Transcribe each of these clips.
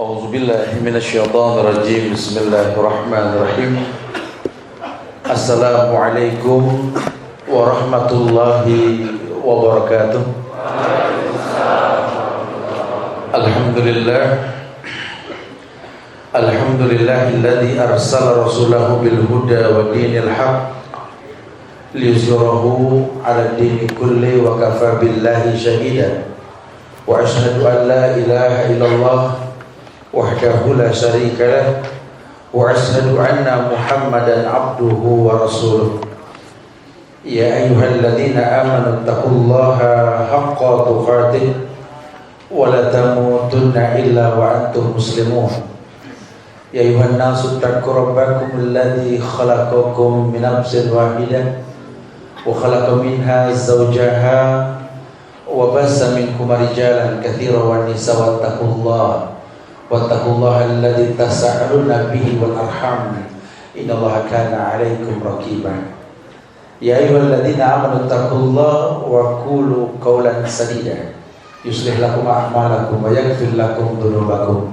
A'udzubillahi minasyaitonirrajim. Bismillahirrahmanirrahim. Assalamualaikum warahmatullahi wabarakatuh. Alhamdulillah. Alhamdulillahilladzi arsala rasulahu bil huda wa dinil haqq liyuzhirahu 'ala dini kulli wa kafa billahi shahida. Wa asyhadu an la ilaha illallah wahdahu la syarika lah wa asyhadu anna Muhammadan abduhu wa rasuluh. Ya ayyuhalladzina amanu taqullaha haqqa tuqatih wa la tamutunna illa wa antum muslimun. Ya ayyuhan nasu taqu rabbakum alladzi khalaqakum min nafsin wahidah wa khalaqa minha zawjaha wa bassa minkum rijalan katsiran wan nisaa wattaqullaha alladzi tasaaluna bihi wal arham innallaha kana 'alaikum raqiba. Ya ayyuhalladzina amanu taqullaha wa qulu qawlan sadida yuslih lakum a'malakum wa yaghfir lakum dhunubakum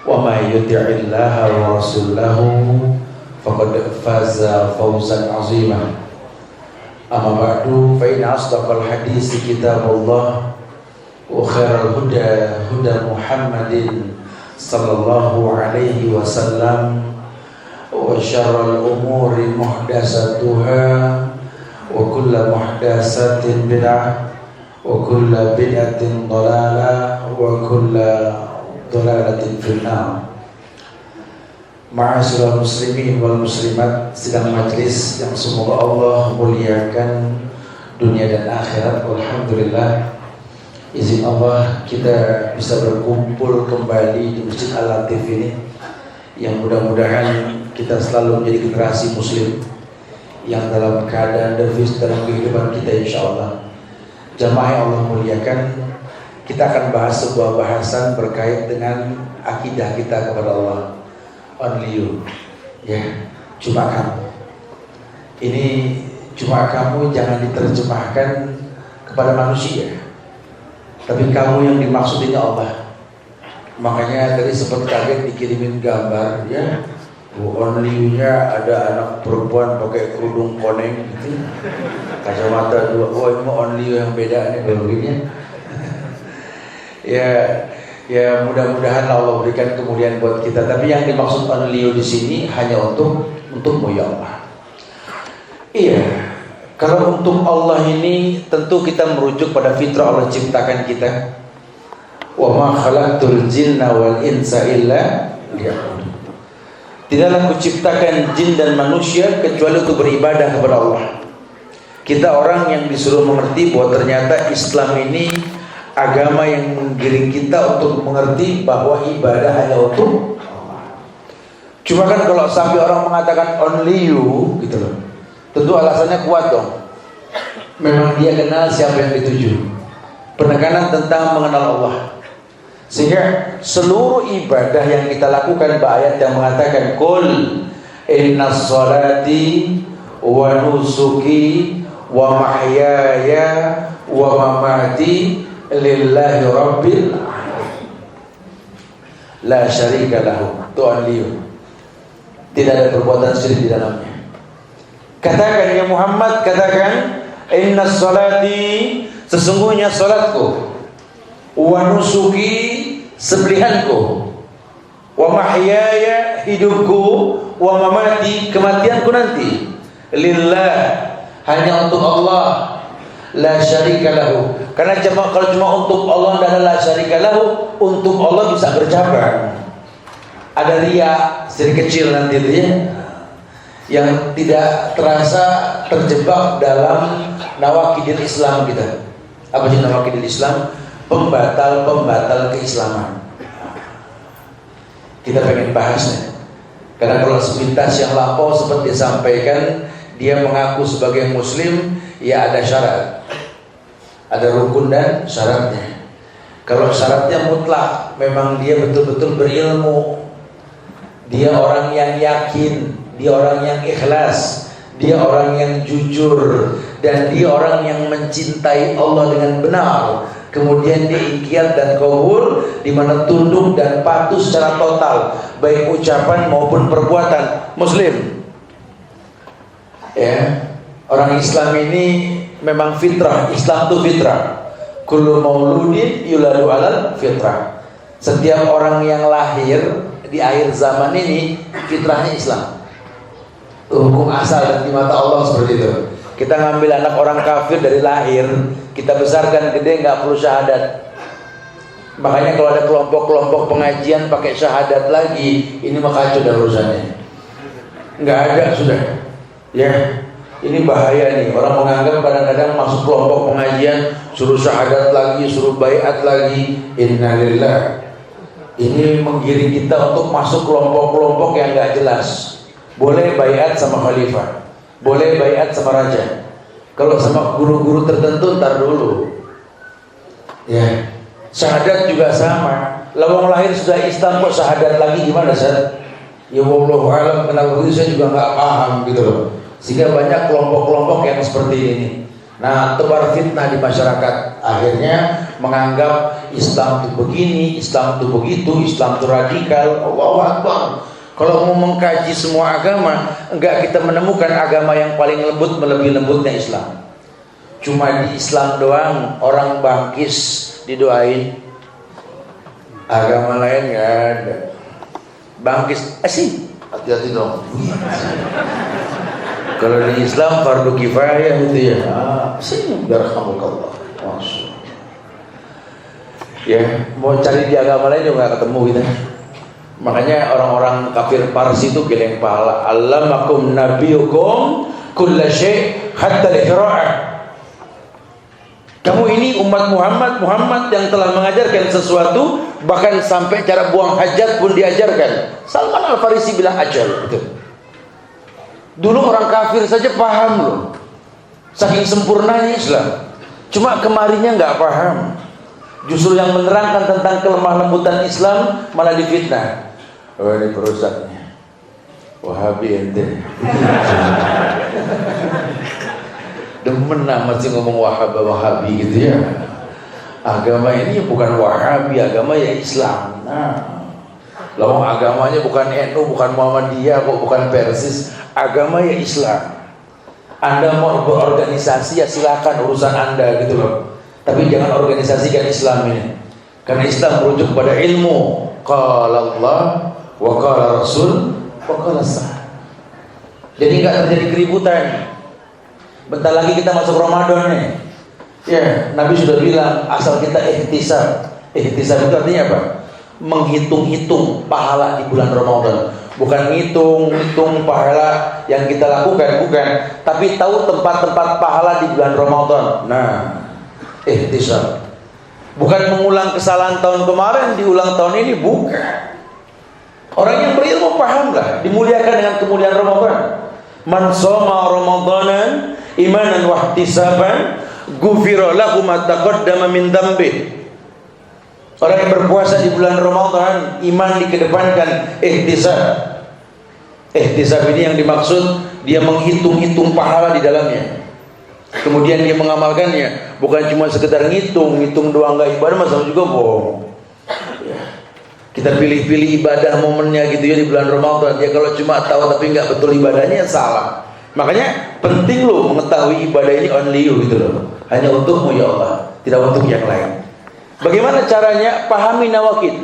wa may yuti'illaha wa rasulahu faqad faza fawzan 'azima. Amma ba'du, fa inna asdaqal hadisi kitabullah wa khairal huda huda Muhammadin sallallahu alaihi wasallam wa syarral umuri muhdatsatuha wa kullu muhdatsatin bid'ah wa kullu bid'atin dhalalah wa kullu dhalalatin finnar. Ma'asyiral muslimin wal muslimat, sidang majlis yang semoga Allah muliakan dunia dan akhirat. Alhamdulillah, izin Allah kita bisa berkumpul kembali di Masjid Al-Latif ini, yang mudah-mudahan kita selalu menjadi generasi muslim yang dalam keadaan devis dalam kehidupan kita, insya Allah. Jamaah yang Allah muliakan, kita akan bahas sebuah bahasan berkait dengan akidah kita kepada Allah. Only you, ya, cuma kamu. Ini cuma kamu jangan diterjemahkan kepada manusia, tapi kamu yang dimaksud ini Allah. Makanya tadi sempat kaget dikirimin gambar, ya, only you-nya ada anak perempuan pakai kerudung koneng gitu, kacamata dua. Oh, ini only you yang beda nih begini. Ya mudah-mudahan Allah berikan kemuliaan buat kita. Tapi yang dimaksud only you di sini hanya untukmu ya Allah. Iya. Kalau untuk Allah ini tentu kita merujuk pada fitrah Allah ciptakan kita. Wa ma khalaqtul jinna wal insa illa liya'budun. Tidaklah kuciptakan jin dan manusia kecuali untuk beribadah kepada Allah. Kita orang yang disuruh mengerti bahwa ternyata Islam ini agama yang menggiring kita untuk mengerti bahwa ibadah hanya untuk Allah. Cuma kan kalau sampai orang mengatakan only you gitu loh, tentu alasannya kuat dong. Memang dia kenal siapa yang dituju. Penekanan tentang mengenal Allah. Sehingga seluruh ibadah yang kita lakukan, ayat yang mengatakan qul innas sholati wa nusuki wa mahyaya wa mamati lillahi rabbil alamin la syarika lahu. Tuhan liu, tidak ada perbuatan syirik di dalamnya. Katakan ya Muhammad, katakan innas sholati, sesungguhnya salatku, wa nusuki, sembelihanku, wa mahyaya, hidupku, wa mamati, kematianku nanti, lillah, hanya untuk Allah, la syarika lahu. Karena kalau cuma untuk Allah dan la syarika lahu, untuk Allah bisa bercabang. Ada riya sedikit kecil nanti itu ya, yang tidak terasa terjebak dalam nawaqidil Islam kita. Apa sih nawaqidil Islam? Pembatal-pembatal keislaman. Kita pengen bahasnya. Karena kalau sepintas yang lampau seperti disampaikan, dia mengaku sebagai muslim, ya ada syarat, ada rukun dan syaratnya. Kalau syaratnya mutlak, memang dia betul-betul berilmu, dia orang yang yakin, dia orang yang ikhlas, dia orang yang jujur, dan dia orang yang mencintai Allah dengan benar. kemudian diingkiat dan qabul, di mana tunduk dan patuh secara total, baik ucapan maupun perbuatan. Muslim, ya, orang Islam ini memang fitrah. Islam itu fitrah. Kullu mauludin yuladu alal fitrah. Setiap orang yang lahir di akhir zaman ini fitrahnya Islam. Hukum asal dan di mata Allah seperti itu. Kita ngambil anak orang kafir dari lahir, kita besarkan gede, nggak perlu syahadat. Makanya kalau ada kelompok-kelompok pengajian pakai syahadat lagi, ini mah kacau dah urusannya. Nggak ada sudah. Ya, ini bahaya nih. Orang menganggap kadang-kadang masuk kelompok pengajian suruh syahadat lagi, suruh baiat lagi. Innalillah. Ini menggiring kita untuk masuk kelompok-kelompok yang nggak jelas. Boleh baiat sama khalifah, boleh baiat sama raja. Kalau sama guru-guru tertentu ntar dulu. Ya, syahadat juga sama. Lawang lahir sudah Islam kok syahadat lagi gimana Ustaz? Ya wallahu alam, kenapa begitu saya juga nggak paham gitu loh. Sehingga banyak kelompok-kelompok yang seperti ini. Nah, tebar fitnah di masyarakat. Akhirnya menganggap Islam itu begini, Islam itu begitu, Islam itu radikal. Allahu Akbar. Kalau mau mengkaji semua agama, enggak kita menemukan agama yang paling lembut melebihi lembutnya Islam. Cuma di Islam doang orang bangkis didoain. Agama lain enggak ada. Bangkis, sih, hati-hati dong. Kalau di Islam fardu kifayah itu ya. Sih, yarhamukallah. Masya. Ya, mau cari di agama lain juga enggak ketemu kita. Makanya orang-orang kafir Parsi itu geleng pahala. Allamakum nabiyukum kulla syai' hatta al-qira'ah. Kamu ini umat Muhammad yang telah mengajarkan sesuatu, bahkan sampai cara buang hajat pun diajarkan. Salman Al-Farisi bilang ajal gitu. Dulu orang kafir saja paham loh, saking sempurnanya Islam. Cuma kemarinya nggak paham. Justru yang menerangkan tentang kelemah lembutan Islam malah difitnah. Oh, ini perusaknya Wahabi ente. Demen amat sih ngomong Wahabi gitu ya. Agama ini bukan Wahabi, agama ya Islam. Nah, lawang agamanya bukan NU, bukan Muhammadiyah, bukan Persis. Agama ya Islam. Anda mau berorganisasi ya silakan, urusan Anda gitu loh. Tapi jangan organisasikan Islam ini. Karena Islam merujuk kepada ilmu. Qala Allah wa qala Rasul wa qala sah. Jadi enggak terjadi keributan. Bentar lagi kita masuk Ramadan nih. Ya, Nabi sudah bilang asal kita ihtisab. Ihtisab itu artinya apa? Menghitung-hitung pahala di bulan Ramadan. Bukan ngitung pahala yang kita lakukan, bukan. Tapi tahu tempat-tempat pahala di bulan Ramadan. Nah, ihtisab. Bukan mengulang kesalahan tahun kemarin diulang tahun ini, bukan. Orang yang berilmu pahamlah, dimuliakan dengan kemuliaan Ramadan. Man shoma Ramadanan imanan wa ihtisaban ghufira lahu ma taqaddama min dhanbi. Orang yang berpuasa di bulan Ramadan, iman dikedepankan, ihtisab. Ihtisab ini yang dimaksud dia menghitung-hitung pahala di dalamnya. Kemudian dia mengamalkannya, bukan cuma sekedar ngitung doang nggak ibadah, masalah juga bohong. Kita pilih-pilih ibadah momennya gitu ya di bulan Ramadan. Ya kalau cuma tahu tapi nggak betul ibadahnya ya salah. Makanya penting lo mengetahui ibadah ini only you gitu loh. Hanya untukmu ya Allah, tidak untuk yang lain. Bagaimana caranya? Pahami nawakid.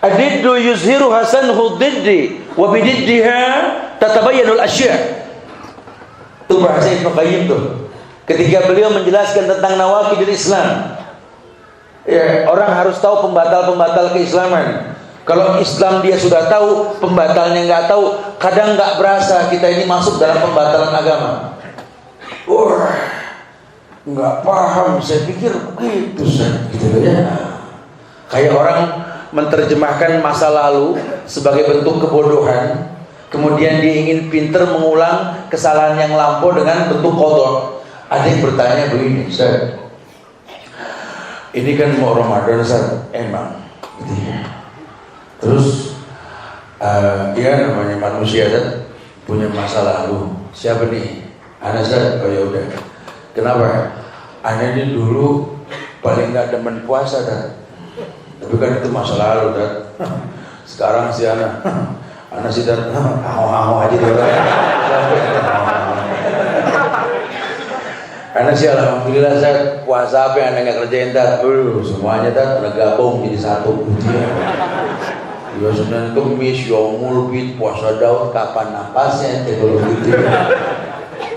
Adiddu yuzhiru hasanhu diddi wa bididdiha tatabayyanul asya'. Itu bahasa Ibnu Qayyim tuh. Ketika beliau menjelaskan tentang nawakidul Islam. Ya, orang harus tahu pembatal-pembatal keislaman. Kalau Islam dia sudah tahu, pembatalnya nggak tahu, kadang nggak berasa kita ini masuk dalam pembatalan agama. Wah, nggak paham, saya pikir begitu, gitu ya. Kayak orang menerjemahkan masa lalu sebagai bentuk kebodohan, kemudian dia ingin pinter mengulang kesalahan yang lampau dengan bentuk qadha. Ada yang bertanya begini, Ustaz, ini kan mau Ramadan, Ustaz, emang gitu ya. Terus ya namanya manusia kan punya masa lalu. Siapa nih? Ana, Ustaz. Oh ya udah. Kenapa? Ana ini dulu paling nggak demen puasa dan. Tapi kan itu masa lalu dan. Sekarang si anak sih dan hao aja tuh. Karena sih alhamdulillah saya puasa apa yang anda nggak kerjain tat, semuanya tat udah gabung jadi satu. Ya Senin Kemis, Yaumul Bid, puasa Daud, kapan napasnya kalau gitu.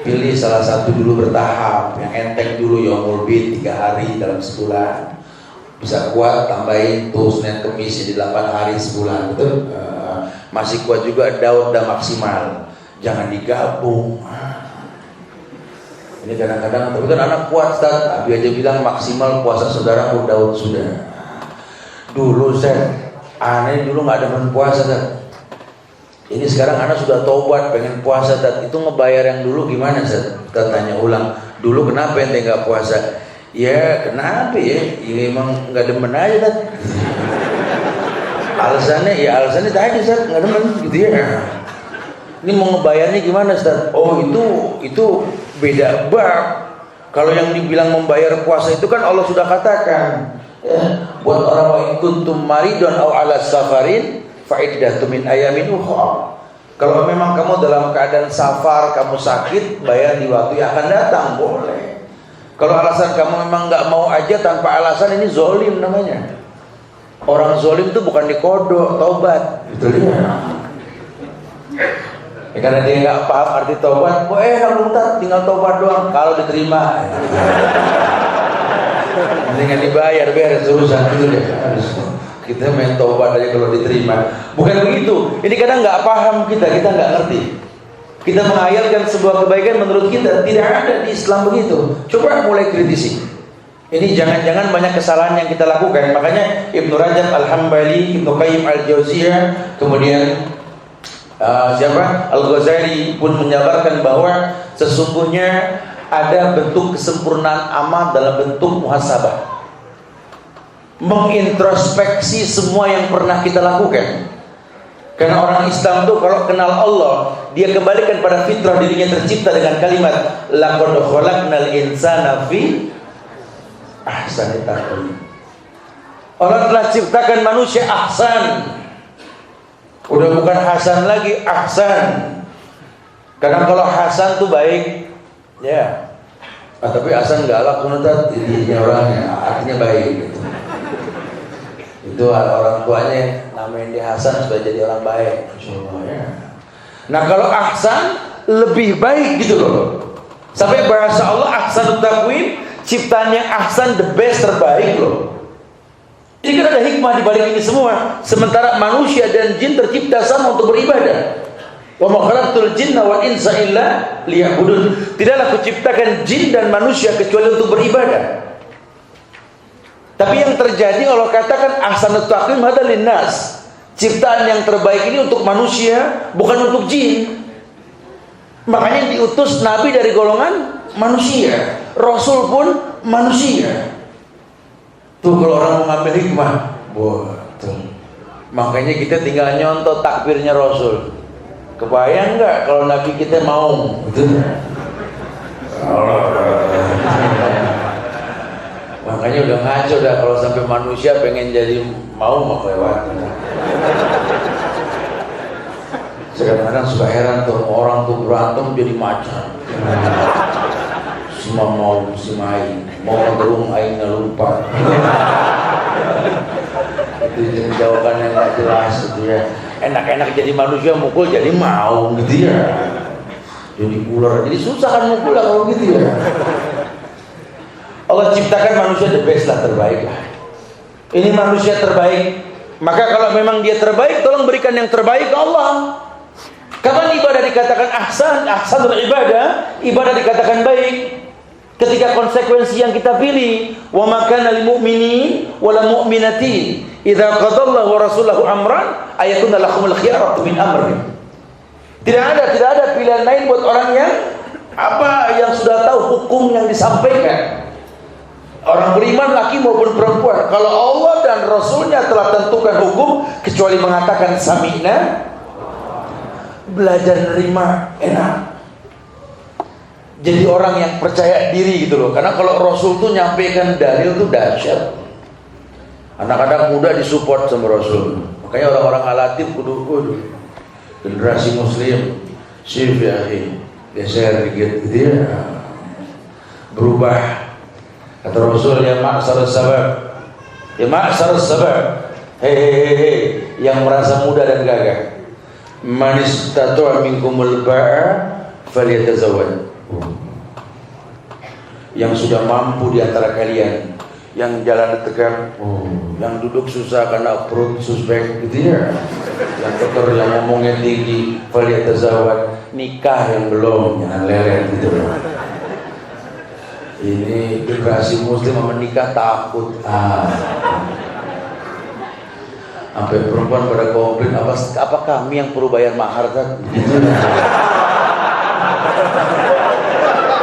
Pilih salah satu dulu bertahap, yang enteng dulu Yaumul Bid 3 hari dalam sebulan. Bisa kuat tambahin tuh Senin Kemis jadi 8 hari sebulan, betul? Masih kuat juga Daud dan maksimal, jangan digabung. Ini kadang-kadang, tapi kan anak kuat Ustaz, Abi aja bilang maksimal puasa saudara Daud sudah. Dulu aneh dulu nggak demen puasa Ustaz. Ini sekarang anak sudah tobat pengen puasa Ustaz. Itu ngebayar yang dulu gimana Ustaz? Kita tanya ulang, dulu kenapa ente nggak puasa? Ya kenapa ya? Ya emang nggak demen aja Ustaz. Alasannya tadi Ustaz, nggak demen gitu ya. Ini mau ngebayarnya gimana Ustaz? Oh itu beda bab. Kalau yang dibilang membayar puasa itu kan Allah sudah katakan ya, buat orang yang kuntum maridun aw ala safarin fa iddatu min ayamin ukhra. Kalau memang kamu dalam keadaan safar, kamu sakit, bayar di waktu yang akan datang boleh. Kalau alasan kamu memang nggak mau aja tanpa alasan, ini zolim namanya. Orang zolim itu bukan dikodok, tobat. Itu dia. Ya, karena dia nggak paham arti tobat, tinggal tobat doang. Kalau diterima, dengan dibayar beres urusan itu deh. Kita main tobat aja kalau diterima. Bukan begitu. Ini kadang nggak paham kita nggak ngerti. Kita menghayalkan sebuah kebaikan menurut kita tidak ada di Islam begitu. Coba mulai kritisi. Ini jangan-jangan banyak kesalahan yang kita lakukan. Makanya Ibnu Rajab Al-Hambali, Ibnu Qayyim Al-Jauziyah, kemudian Al-Ghazali pun menjabarkan bahwa sesungguhnya ada bentuk kesempurnaan amal dalam bentuk muhasabah, mengintrospeksi semua yang pernah kita lakukan. Karena orang Islam itu kalau kenal Allah, dia kembalikan pada fitrah dirinya tercipta dengan kalimat laqad khalaqnal insana fi ahsani taqwim. Allah telah ciptakan manusia ahsan. Udah bukan Hasan lagi, Ahsan. Karena kalau Hasan tuh baik, ya. Tapi Hasan galak menurut dirinya orangnya, artinya baik. Gitu. Itu orang tuanya namain dia Hasan supaya jadi orang baik. Insyaallah ya. Nah kalau Ahsan lebih baik gitu loh. Sampai bahasa Allah Ahsanut Taqwim, ciptaan yang Ahsan the best, terbaik loh. Jadi kan ada hikmah di balik ini semua. Sementara manusia dan jin tercipta sama untuk beribadah. Wa ma khalaqtul jinna wal insa illa liya'budun. Tidaklah kuciptakan jin dan manusia kecuali untuk beribadah. Tapi yang terjadi Allah katakan ahsanut taqwim hadzal linnas. Ciptaan yang terbaik ini untuk manusia, bukan untuk jin. Makanya diutus nabi dari golongan manusia, rasul pun manusia. Tuh kalau orang mau ngambil hikmah, betul. Makanya kita tinggal nyontoh takbirnya Rasul. Kebayang nggak kalau Nabi kita mau? Betul. Makanya udah ngaco dah kalau sampai manusia pengen jadi mau lewat. Kadang-kadang suka heran tuh orang tuh berantem jadi macan. Semua mau si main, mau ngerung aingnya lupa. Itu jawaban yang nggak jelas gitu ya. Enak-enak jadi manusia mukul jadi mau gitu ya. Jadi ular, jadi susah kan mukul lah kalau gitu ya. Allah ciptakan manusia the best lah, terbaik lah. Ini manusia terbaik. Maka kalau memang dia terbaik, tolong berikan yang terbaik ke Allah. Kapan ibadah dikatakan ahsan? Ahsanul ibadah, ibadah dikatakan baik ketika konsekuensi yang kita pilih. Wa ma kana lil mu'minin wala mu'minatin idza qadallahu wa rasuluhu amran ayakuna lahumul khiyaratu min amrihim. Tidak ada pilihan lain buat orang yang sudah tahu hukum yang disampaikan. Orang beriman laki maupun perempuan, kalau Allah dan Rasulnya telah tentukan hukum, kecuali mengatakan sami'na, belajar nerima enak. jadi orang yang percaya diri gitu loh. Karena kalau Rasul tuh nyampaikan dalil tuh dahsyat. Anak-anak muda disupport sama Rasul. Makanya orang-orang alatif kudu generasi muslim sif ya geser dikit gitu ya, berubah. Kata Rasul, ya ma'syar sabab, ya ma'syar sabab, hei yang merasa muda dan gagah, man istata'a minkumul ba'a falyatazawwaj. Yang sudah mampu di antara kalian, yang jalan tegak, yang duduk susah karena perut suspek gitu ya, yang kotor, yang ngomongnya tinggi, falyatazawwaj, nikah yang belum, jangan lelet gitu. Ini generasi muslim menikah takut. Sampai perempuan pada komplain, apa kami yang perlu bayar mahar kan? Gitu.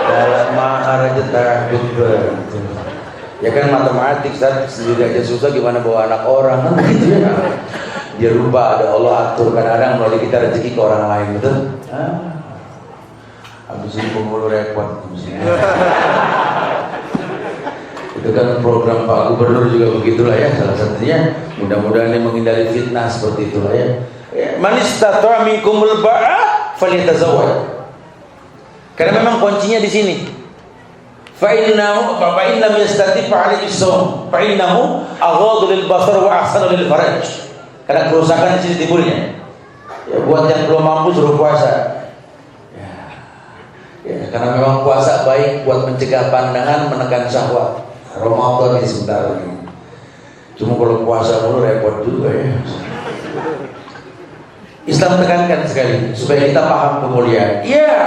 Dalam mahar aja takut banget. Ya kan matematik sendiri aja susah, gimana bawa anak orang kan gitu ya. Dia lupa ada Allah atur, kadang-kadang melalui kita rezeki ke orang lain, betul? Habis ini penghulu repot. Itu kan program Pak Gubernur juga begitulah ya, salah satunya. Mudah-mudahan ini menghindari fitnah seperti itulah ya. Man istata'a minkumul ba'a falyatazawwaj. Karena memang kuncinya di sini. Fa innahu lam yastati' fa'alayhi as-sawm. Fa innahu aghaddu lil basar wa ahsanu lil faraj. Karena kerusakan di sini timbulnya. Ya, buat yang belum mampu suruh puasa. Ya, karena memang puasa baik buat mencegah pandangan, menekan syahwat. Ramadan ini sebentar lagi. Cuma kalau puasa mulu repot juga ya. Islam tekankan sekali supaya kita paham kemuliaan. Iya,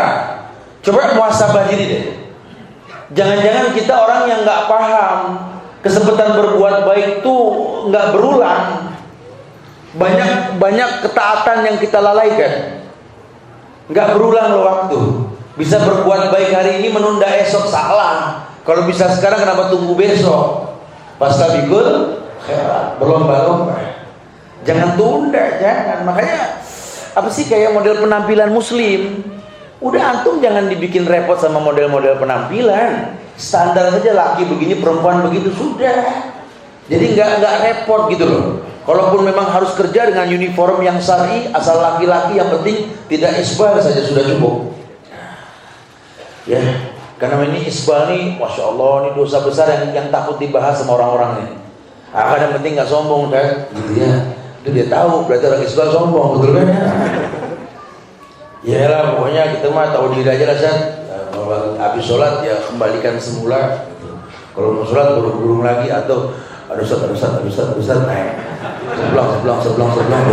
coba muhasabah diri deh. Jangan-jangan kita orang yang nggak paham kesempatan berbuat baik itu nggak berulang. Banyak ketaatan yang kita lalaikan, nggak berulang loh waktu. Bisa berbuat baik hari ini menunda esok, salah. Kalau bisa sekarang kenapa tunggu besok? Fastabiqul khairat, berlomba-lomba. Jangan tunda, jangan. Makanya apa sih kayak model penampilan muslim? Udah antum jangan dibikin repot sama model-model penampilan. Standar saja, laki begini, perempuan begitu, sudah. Jadi nggak repot gitu loh. Kalaupun memang harus kerja dengan uniform yang syar'i, asal laki-laki, yang penting tidak isbal saja sudah cukup. Ya. Karena ini isbal nih, masya Allah, ini dosa besar yang takut dibahas sama orang-orang ini. Yang penting nggak sombong kan, gitu ya. Itu dia tahu, berarti orang isbal sombong, betul kan ya? Ya lah, pokoknya kita mah tahu diri aja lah, San. Kalau habis sholat ya kembalikan semula. Kalau mau sholat burung-burung lagi, atau ada Ustaz, naik. Sebelang lagi.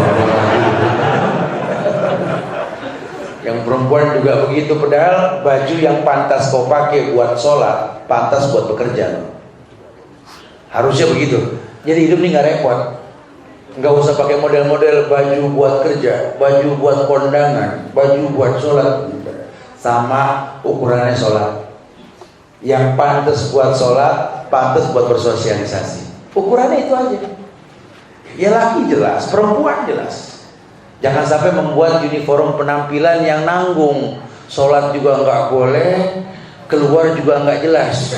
Yang perempuan juga begitu, padahal baju yang pantas kau pakai buat sholat, pantas buat bekerja. Harusnya begitu. Jadi hidup ini nggak repot. Nggak usah pakai model-model baju buat kerja, baju buat kondangan, baju buat sholat. Sama ukurannya sholat. Yang pantas buat sholat, pantas buat bersosialisasi. Ukurannya itu aja. Ya laki jelas, perempuan jelas. Jangan sampai membuat uniform penampilan yang nanggung. Sholat juga nggak boleh, keluar juga nggak jelas.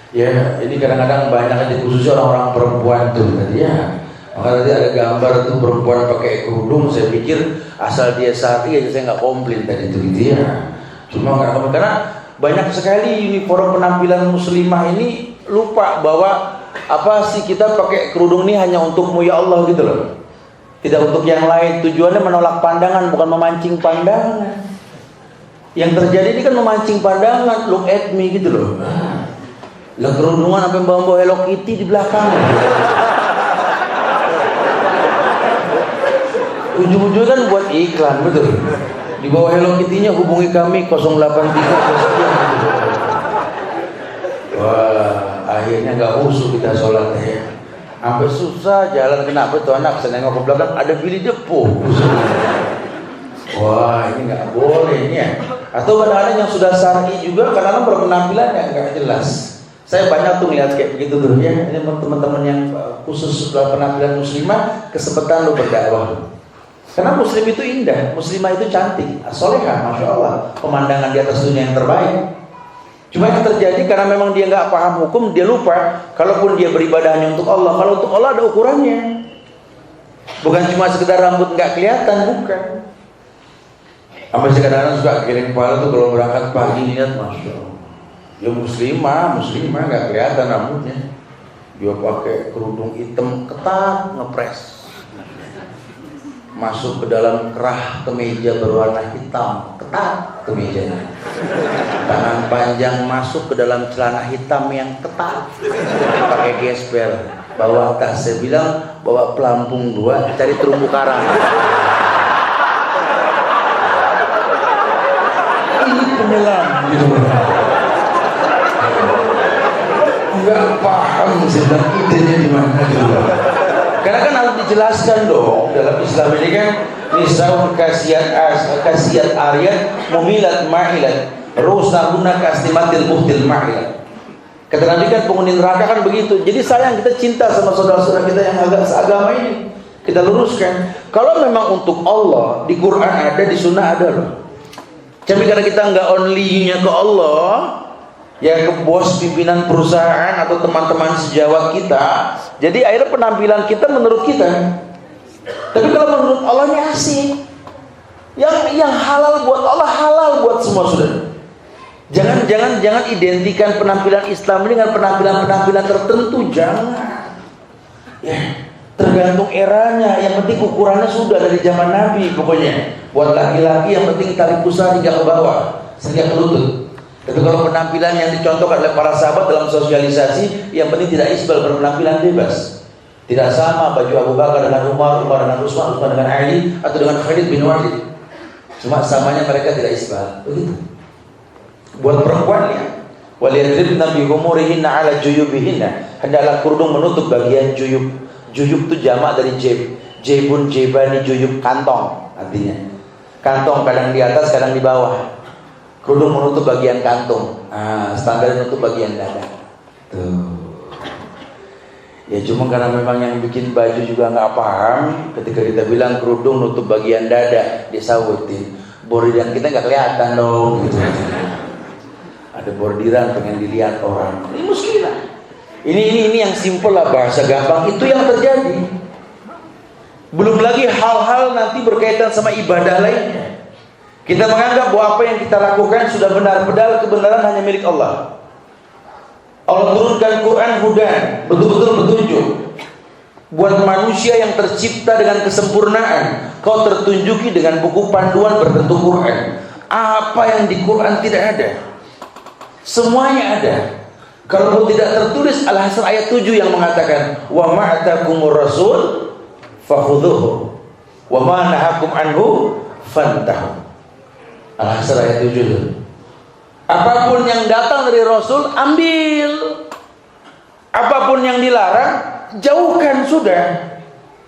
Ya, ini kadang-kadang banyak khususnya orang-orang perempuan tuh tadi ya. Maka tadi ada gambar tuh perempuan pakai kerudung. Saya pikir asal dia syar'i aja, saya nggak komplain tadi itu gitu ya. Cuma nggak komplain karena banyak sekali uniform penampilan muslimah ini lupa bahwa apa sih kita pakai kerudung ini hanya untukmu ya Allah gitu loh. Tidak untuk yang lain. Tujuannya menolak pandangan, bukan memancing pandangan. Yang terjadi ini kan memancing pandangan, look at me gitu loh. Lah kerudungan sampai bawa Hello Kitty di belakang. Ujung-ujungnya kan buat iklan, betul. Di bawah Hello Kitty-nya hubungi kami 083. Wah, akhirnya nggak usuh kita sholat ya. Sampai susah jalan, kenapa tuh anak saya nengok ke belakang ada Billy Depo. Wah, ini nggak boleh ini ya. Atau kadang-kadang yang sudah syar'i juga kadang-kadang berpenampilan yang nggak jelas. Saya banyak tuh lihat kayak begitu tuh ya. Ini teman-teman yang khusus dalam penampilan muslimah, kesempatan lo berdakwah. Karena muslim itu indah, muslimah itu cantik, solehah, masya Allah, pemandangan di atas dunia yang terbaik. Cuma yang terjadi karena memang dia nggak paham hukum, dia lupa. Kalaupun dia beribadah hanya untuk Allah, kalau untuk Allah ada ukurannya. Bukan cuma sekedar rambut nggak kelihatan, bukan. Sampai kadang-kadang suka kirim kepala tuh kalau berangkat pagi lihat, masya Allah. Ya muslimah nggak kelihatan rambutnya. Dia pakai kerudung hitam ketat ngepres, masuk ke dalam kerah kemeja berwarna hitam ketat kemejanya, tangan panjang masuk ke dalam celana hitam yang ketat, pakai gesper, bawa tas. Saya bilang bawa pelampung 2, cari terumbu karang. Ini penyelam gitu. Nggak paham sebenarnya idenya di mana juga. Karena kan harus dijelaskan dong dalam Islam ini kan, nisaun kasiat aryat mumilat ma'ilat rusahuna kastimatil muhtil ma'ilat. Kata Nabi kan penghuni neraka kan begitu. Jadi sayang kita cinta sama saudara-saudara kita yang agak seagama ini, kita luruskan. Kalau memang untuk Allah, di Quran ada, di Sunnah ada loh. Tapi karena kita nggak only-nya ke Allah, ya ke bos pimpinan perusahaan atau teman-teman sejawat kita, jadi akhirnya penampilan kita menurut kita. Tapi kalau menurut Allah ini asik. Yang halal buat Allah halal buat semua saudara. Jangan identikan penampilan Islam ini dengan penampilan tertentu, jangan. Ya, tergantung eranya. Yang penting ukurannya sudah dari zaman Nabi pokoknya. Buat laki-laki yang penting tali pusar hingga ke bawah, sehingga ke lutut. Tapi kalau penampilan yang dicontohkan oleh para sahabat dalam sosialisasi, yang penting tidak isbal, berpenampilan bebas. Tidak sama baju Abu Bakar dengan Umar, Umar dengan Utsman, Utsman dengan Ali, atau dengan Khalid bin Walid. Cuma samanya mereka tidak isbal. Begitu. Buat perempuan ya, waliyadribna bi khumurihinna ala juyubihinna, hendaklah kerudung menutup bagian juyub. Juyub itu jamak dari jeb. Jebun, jebani, juyub, kantong artinya. Kantong kadang di atas, kadang di bawah. Kerudung menutup bagian kantung. Standar menutup bagian dada. Tuh. Ya cuma karena memang yang bikin baju juga nggak paham, ketika kita bilang kerudung nutup bagian dada, disautin. Bordiran kita nggak kelihatan dong. Gitu. Ada bordiran pengen dilihat orang. Ini muskilah. Ini yang simpel lah, bahasa gampang. Itu yang terjadi. Belum lagi hal-hal nanti berkaitan sama ibadah lainnya. Kita menganggap bahwa apa yang kita lakukan sudah benar, padahal kebenaran hanya milik Allah. Allah turunkan Quran hudan, betul-betul petunjuk buat manusia yang tercipta dengan kesempurnaan. Kau tertunjuki dengan buku panduan berbentuk Quran. Apa yang di Quran tidak ada? Semuanya ada. Kalau tidak tertulis, Al-Hasan ayat 7 yang mengatakan, wa ma'atakumur rasul fakhudhuhu wa ma nahakum anhu fantahu. Al-Hasan ayat 7. Apapun yang datang dari Rasul, ambil. Apapun yang dilarang, jauhkan sudah.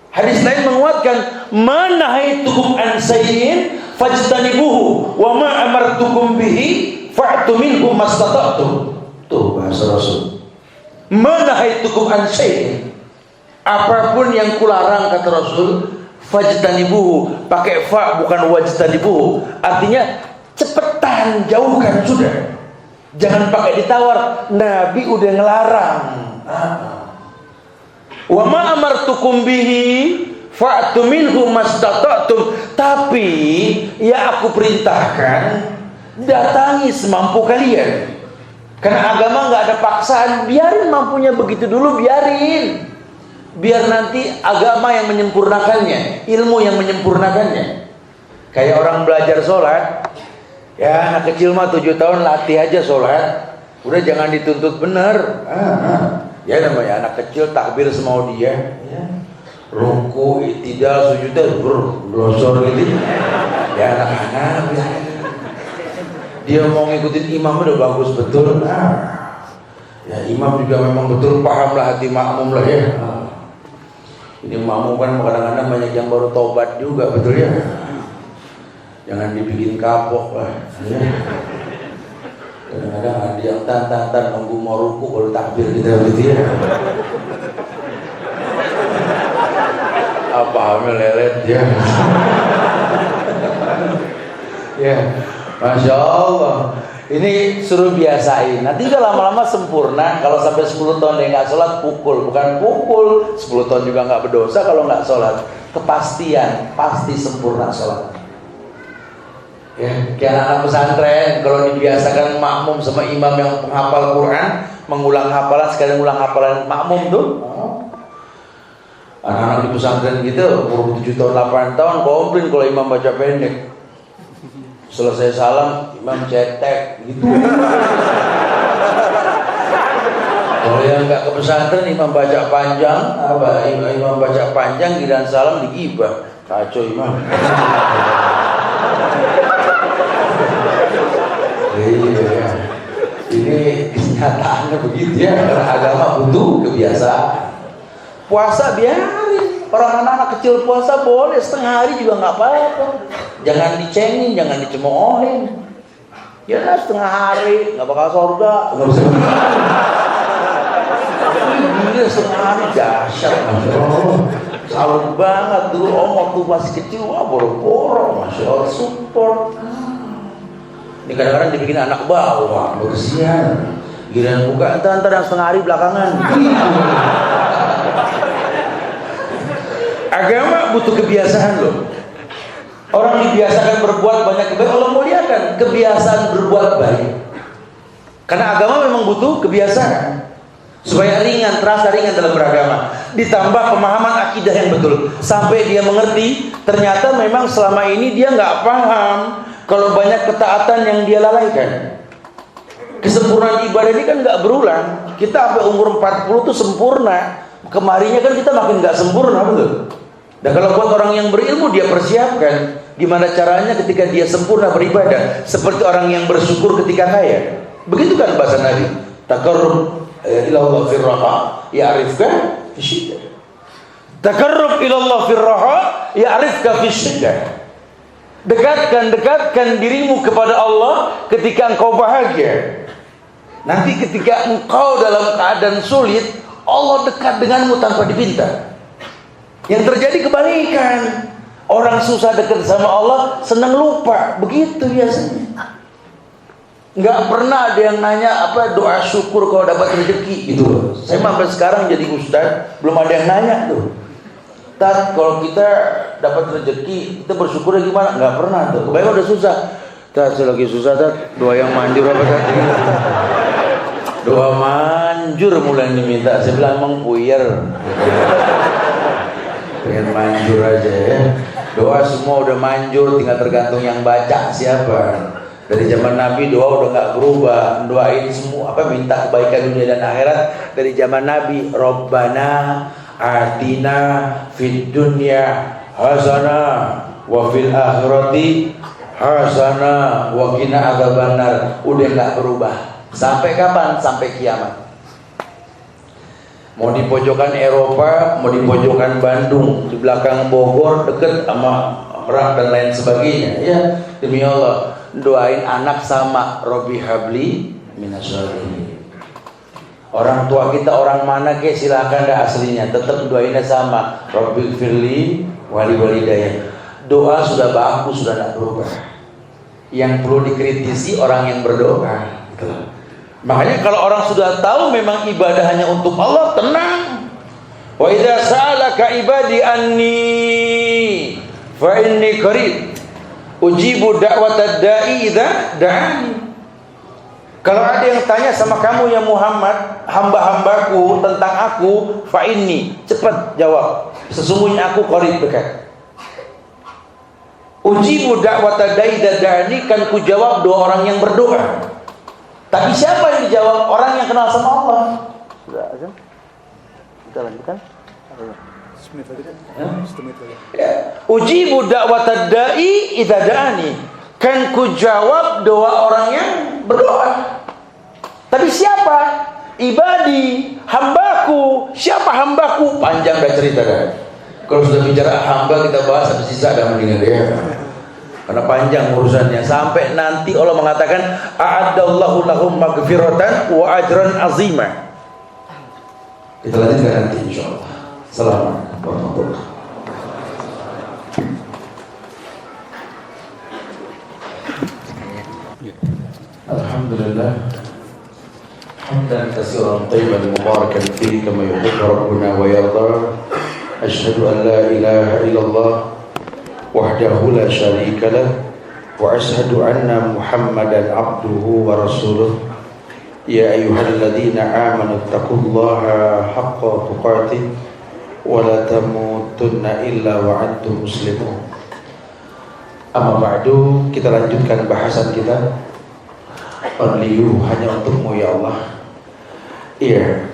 Hadis lain menguatkan, manahaitukum an sayyin fajtanibuhu wa ma amartukum bihi fa'tu minhu mastata'tum. Tuh bahasa Rasul. Manahaitukum an sayyin, apapun yang kularang kata Rasul, fajtanibuhu, pakai fa bukan wajtanibuhu, artinya cepetan jauhkan sudah. Jangan pakai ditawar, Nabi udah ngelarang. Wa ma amartukum bihi fa'tu minhu mastata'tum, tapi ya aku perintahkan datangi semampu kalian. Karena agama nggak ada paksaan, biarin mampunya begitu dulu, biarin. Biar nanti agama yang menyempurnakannya, ilmu yang menyempurnakannya. Kayak orang belajar sholat, ya anak kecil mah 7 tahun latih aja sholat, udah jangan dituntut bener. Ya namanya anak kecil takbir semau dia, ya. Ruku, i'tidal, sujudnya berlosor gitu. Ya anak-anak dia mau ngikutin imam udah bagus betul. Ya imam juga memang betul paham lah hati makmum lah ya. Ini makmum kan kadang-kadang banyak yang baru taubat juga, betul ya. Jangan dibikin kapok lah. Kadang-kadang ada yang tan nunggu mau ruku baru takbir kita gitu ya. Apa hamil lelet ya. Ya, Masya Allah. Ini suruh biasain. Nanti udah lama-lama sempurna. Kalau sampai 10 tahun dia nggak sholat, pukul. Bukan pukul. 10 tahun juga nggak berdosa kalau nggak sholat. Kepastian, pasti sempurna sholat. Ya, kayak anak pesantren. Kalau dibiasakan makmum sama imam yang penghafal Quran, mengulang hafalan, sekalian ngulang hafalan makmum tuh. Anak-anak di pesantren gitu, umur 7 tahun, 8 tahun, komplain kalau imam baca pendek. Selesai salam, imam cetek gitu. Kalau yang nggak ke pesantren, imam baca panjang, imam baca panjang, giliran salam digibah. Kacau imam. Iya, ini kenyataannya begitu ya. Karena agama butuh kebiasaan. Puasa biarin, orang anak-anak kecil puasa boleh setengah hari juga nggak apa-apa. Jangan dicengin, jangan dicemoohin. Ya setengah hari nggak bakal surga. Nggak bisa. Gila setengah hari dahsyat, Masya Allah. Salut banget dulu om waktu masih kecil, wah boro-boro, Masya Allah support. Ini kadang-kadang dibikin anak bawah, bersihan. Giliran buka, entar yang setengah hari belakangan. Agama butuh kebiasaan loh. Orang dibiasakan berbuat banyak kebaikan, Allah muliakan kebiasaan berbuat baik. Karena agama memang butuh kebiasaan supaya ringan, terasa ringan dalam beragama. Ditambah pemahaman akidah yang betul sampai dia mengerti ternyata memang selama ini dia nggak paham kalau banyak ketaatan yang dia lalaikan. Kesempurnaan ibadah ini kan nggak berulang. Kita sampai umur 40 tuh sempurna. Kemarinya kan kita makin nggak sempurna, betul. Dan kalau buat orang yang berilmu, dia persiapkan gimana caranya ketika dia sempurna beribadah, seperti orang yang bersyukur ketika kaya. Begitu kan bahasa Nabi. Taqarrub ilallah firraha ya'rifka fi syiddah. Taqarrub ilallah firraha ya'rifka fi syiddah. Dekatkan dirimu kepada Allah ketika engkau bahagia. Nanti ketika engkau dalam keadaan sulit, Allah dekat denganmu tanpa dipinta. Yang terjadi kebalikan. Orang susah dekat sama Allah, senang lupa. Begitu biasanya. Nggak pernah ada yang nanya apa doa syukur kalau dapat rezeki gitu. Saya sampai sekarang jadi ustaz, belum ada yang nanya tuh. Tat, kalau kita dapat rezeki, kita bersyukurnya gimana? Nggak pernah tuh. Kebanyakan udah susah. Tat, saya lagi susah, Tat. Doa yang manjur apa Tat? Doa manjur mulai diminta. Saya bilang emang puyer. Pengen manjur aja ya. Doa semua udah manjur, tinggal tergantung yang baca siapa. Dari zaman Nabi doa udah nggak berubah. Doain semua apa minta kebaikan dunia dan akhirat dari zaman Nabi. Rabbana atina fid dunya hasanah wa fil akhirati hasanah wa qina adzabannar. Udah nggak berubah. Sampai kapan? Sampai kiamat. Mau di pojokan Eropa, mau di pojokan Bandung, di belakang Bogor, deket sama Merak dan lain sebagainya. Ya, demi Allah, doain anak sama Robi Habli minasyolihin. Orang tua kita orang mana ke silakan dah aslinya, tetap doainnya sama Robi Firli wali walidayah. Doa sudah bagus, sudah tidak berubah. Yang perlu dikritisi orang yang berdoa. Makanya kalau orang sudah tahu memang ibadah hanya untuk Allah, tenang. Wa idza sa'alaka ibadi anni fa inni qarib ujibu da'watad da'i idza da'ani. Kalau ada yang tanya sama kamu ya Muhammad, hamba-hambaku tentang aku, fa inni, cepat jawab. Sesungguhnya aku qarib, dekat. Ujibu da'watad da'i idza da'ani, kan ku jawab doa orang yang berdoa. Tapi siapa yang dijawab? Orang yang kenal sama Allah. Sudah azan? Kita lanjutkan. Ya. Ujibu da'watad da'i idza da'ani. Kan ku jawab doa orang yang berdoa. Tapi siapa? Ibadi, hambaku. Siapa hambaku? Panjang dah cerita dah. Kalau sudah bicara hamba kita bahas habis sisa dah mendingan ya. Karena panjang urusannya sampai nanti Allah mengatakan a'addallahu lahum maghfiratan wa ajran azima. Kita lanjutkan nanti insyaallah. Assalamualaikum warahmatullahi wabarakatuh. Alhamdulillah hamdan katsiran thayyiban mubarakan fihi kama yuhibbu rabbuna wa yarda. Asyhadu an la ilaha illallah wahdahu la syarika lah wa asyhadu anna Muhammadan abduhu wa rasuluh. Ya ayyuhalladzina amanu taqullaha haqqa tuqatih wa la tamutunna illa wa antum muslimun. Amma ba'du, kita lanjutkan bahasan kita. Only you, hanya untukmu ya Allah. Iya,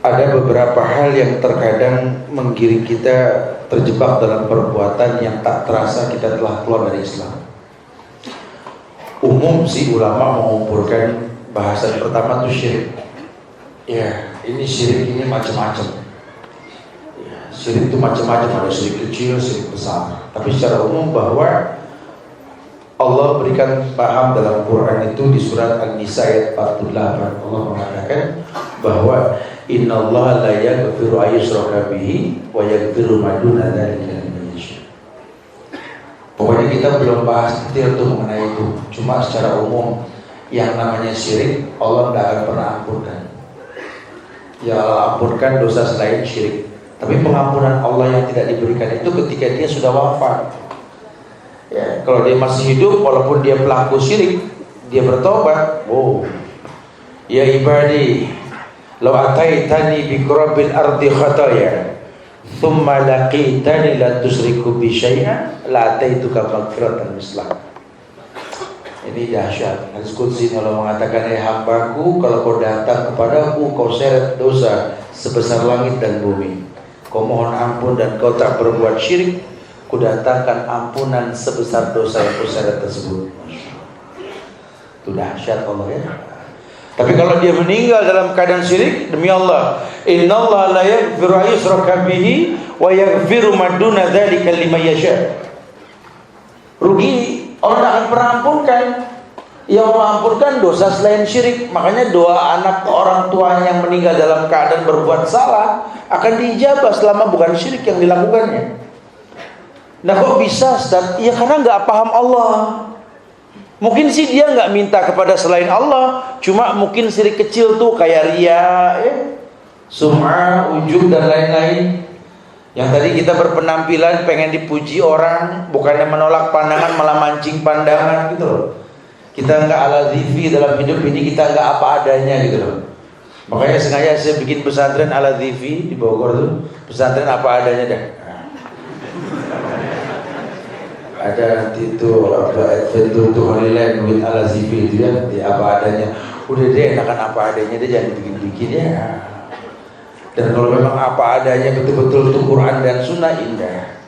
ada beberapa hal yang terkadang menggiring kita terjebak dalam perbuatan yang tak terasa kita telah keluar dari Islam. Umum sih ulama mengumpulkan bahasan pertama itu syirik. Ya, ini syirik ini macam-macam. Ya, syirik itu macam-macam, ada syirik kecil, syirik besar. Tapi secara umum bahwa Allah berikan paham dalam Quran itu di surat An-Nisa ayat 48. Allah mengatakan bahwa innallaha la yaghfiru ayyushraka bihi wa yaghfiru ma duna dzalika liman yasha. Pokoknya kita belum bahas detail tuh mengenai itu. Cuma secara umum yang namanya syirik Allah tidak akan pernah ampunkan. Ya Allah ampunkan dosa selain syirik. Tapi pengampunan Allah yang tidak diberikan itu ketika dia sudah wafat. Ya, kalau dia masih hidup, walaupun dia pelaku syirik, dia bertobat. Oh, ya ibadi, law ataitani bi qurabil ardi khataya, thumma laqitani la tusyriku bi syai'an, la ataituka maghfiratan mislah. Ini dahsyat. Hadis qudsi Allah mengatakan, "Hai hambaku, kalau kau datang kepadaku, kau seret dosa sebesar langit dan bumi. Kau mohon ampun dan kau tak berbuat syirik, kudatangkan ampunan sebesar dosa yang kuseret tersebut." Itu dahsyat Allah ya. Tapi kalau dia meninggal dalam keadaan syirik, demi Allah, innallaha la yaghfiru ayyushraka bihi wa yaghfiru ma duna dzalika liman yasha. Rugi, Allah tidak akan pernah ampunkan. Yang Allah ampunkan dosa selain syirik. Makanya doa anak orang tuanya yang meninggal dalam keadaan berbuat salah akan diijabah selama bukan syirik yang dilakukannya. Nah kok bisa Ustaz? Ya karena nggak paham Allah. Mungkin sih dia nggak minta kepada selain Allah, cuma mungkin syirik kecil tuh kayak riya, ya, sum'ah, ujub dan lain-lain. Yang tadi kita berpenampilan pengen dipuji orang, bukannya menolak pandangan malah mancing pandangan gitu loh. Kita nggak ala zifi dalam hidup ini, kita nggak apa adanya gitu loh. Makanya sengaja saya bikin pesantren ala zifi di Bogor tuh, pesantren apa adanya dah. Ada nanti itu apa adventure to Holy Land with ala zifi itu ya, di apa adanya. Udah deh enakan apa adanya deh, jangan bikin-bikin ya. Dan kalau memang apa adanya betul-betul untuk Quran dan Sunnah indah.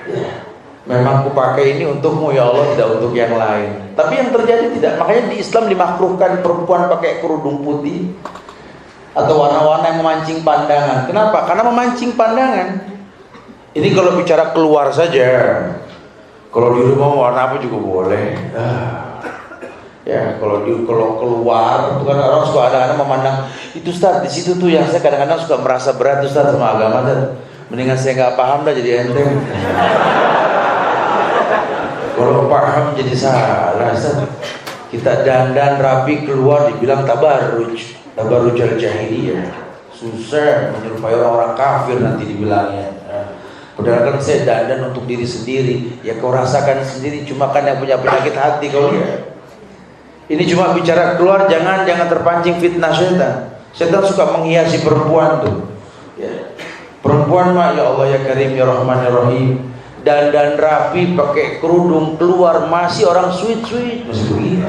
Ya, memang aku pakai ini untukmu ya Allah, tidak untuk yang lain. Tapi yang terjadi tidak. Makanya di Islam dimakruhkan perempuan pakai kerudung putih atau warna-warna yang memancing pandangan. Kenapa? Karena memancing pandangan. Ini kalau bicara keluar saja. Kalau di rumah warna apa juga boleh. Ya, kalau keluar, itu kan orang suka ada memandang itu Ustaz, di situ tuh yang saya kadang-kadang suka merasa berat Ustaz sama agama, dan mendingan saya nggak paham dah jadi enteng. Kalau paham jadi salah Ustaz. Kita dandan rapi keluar dibilang tabarruj al-jahiliyah. Susah menyerupai orang-orang kafir nanti dibilangnya. Padahal kan saya dandan untuk diri sendiri. Ya kau rasakan sendiri, cuma kan yang punya penyakit hati kau lihat. Ini cuma bicara keluar, jangan terpancing fitnah setan. Setan suka menghiasi perempuan tuh. Ya. Perempuan mah ya Allah ya Karim ya Rahman ya Rahim, dandan rapi pakai kerudung keluar masih orang sweet masih begitu.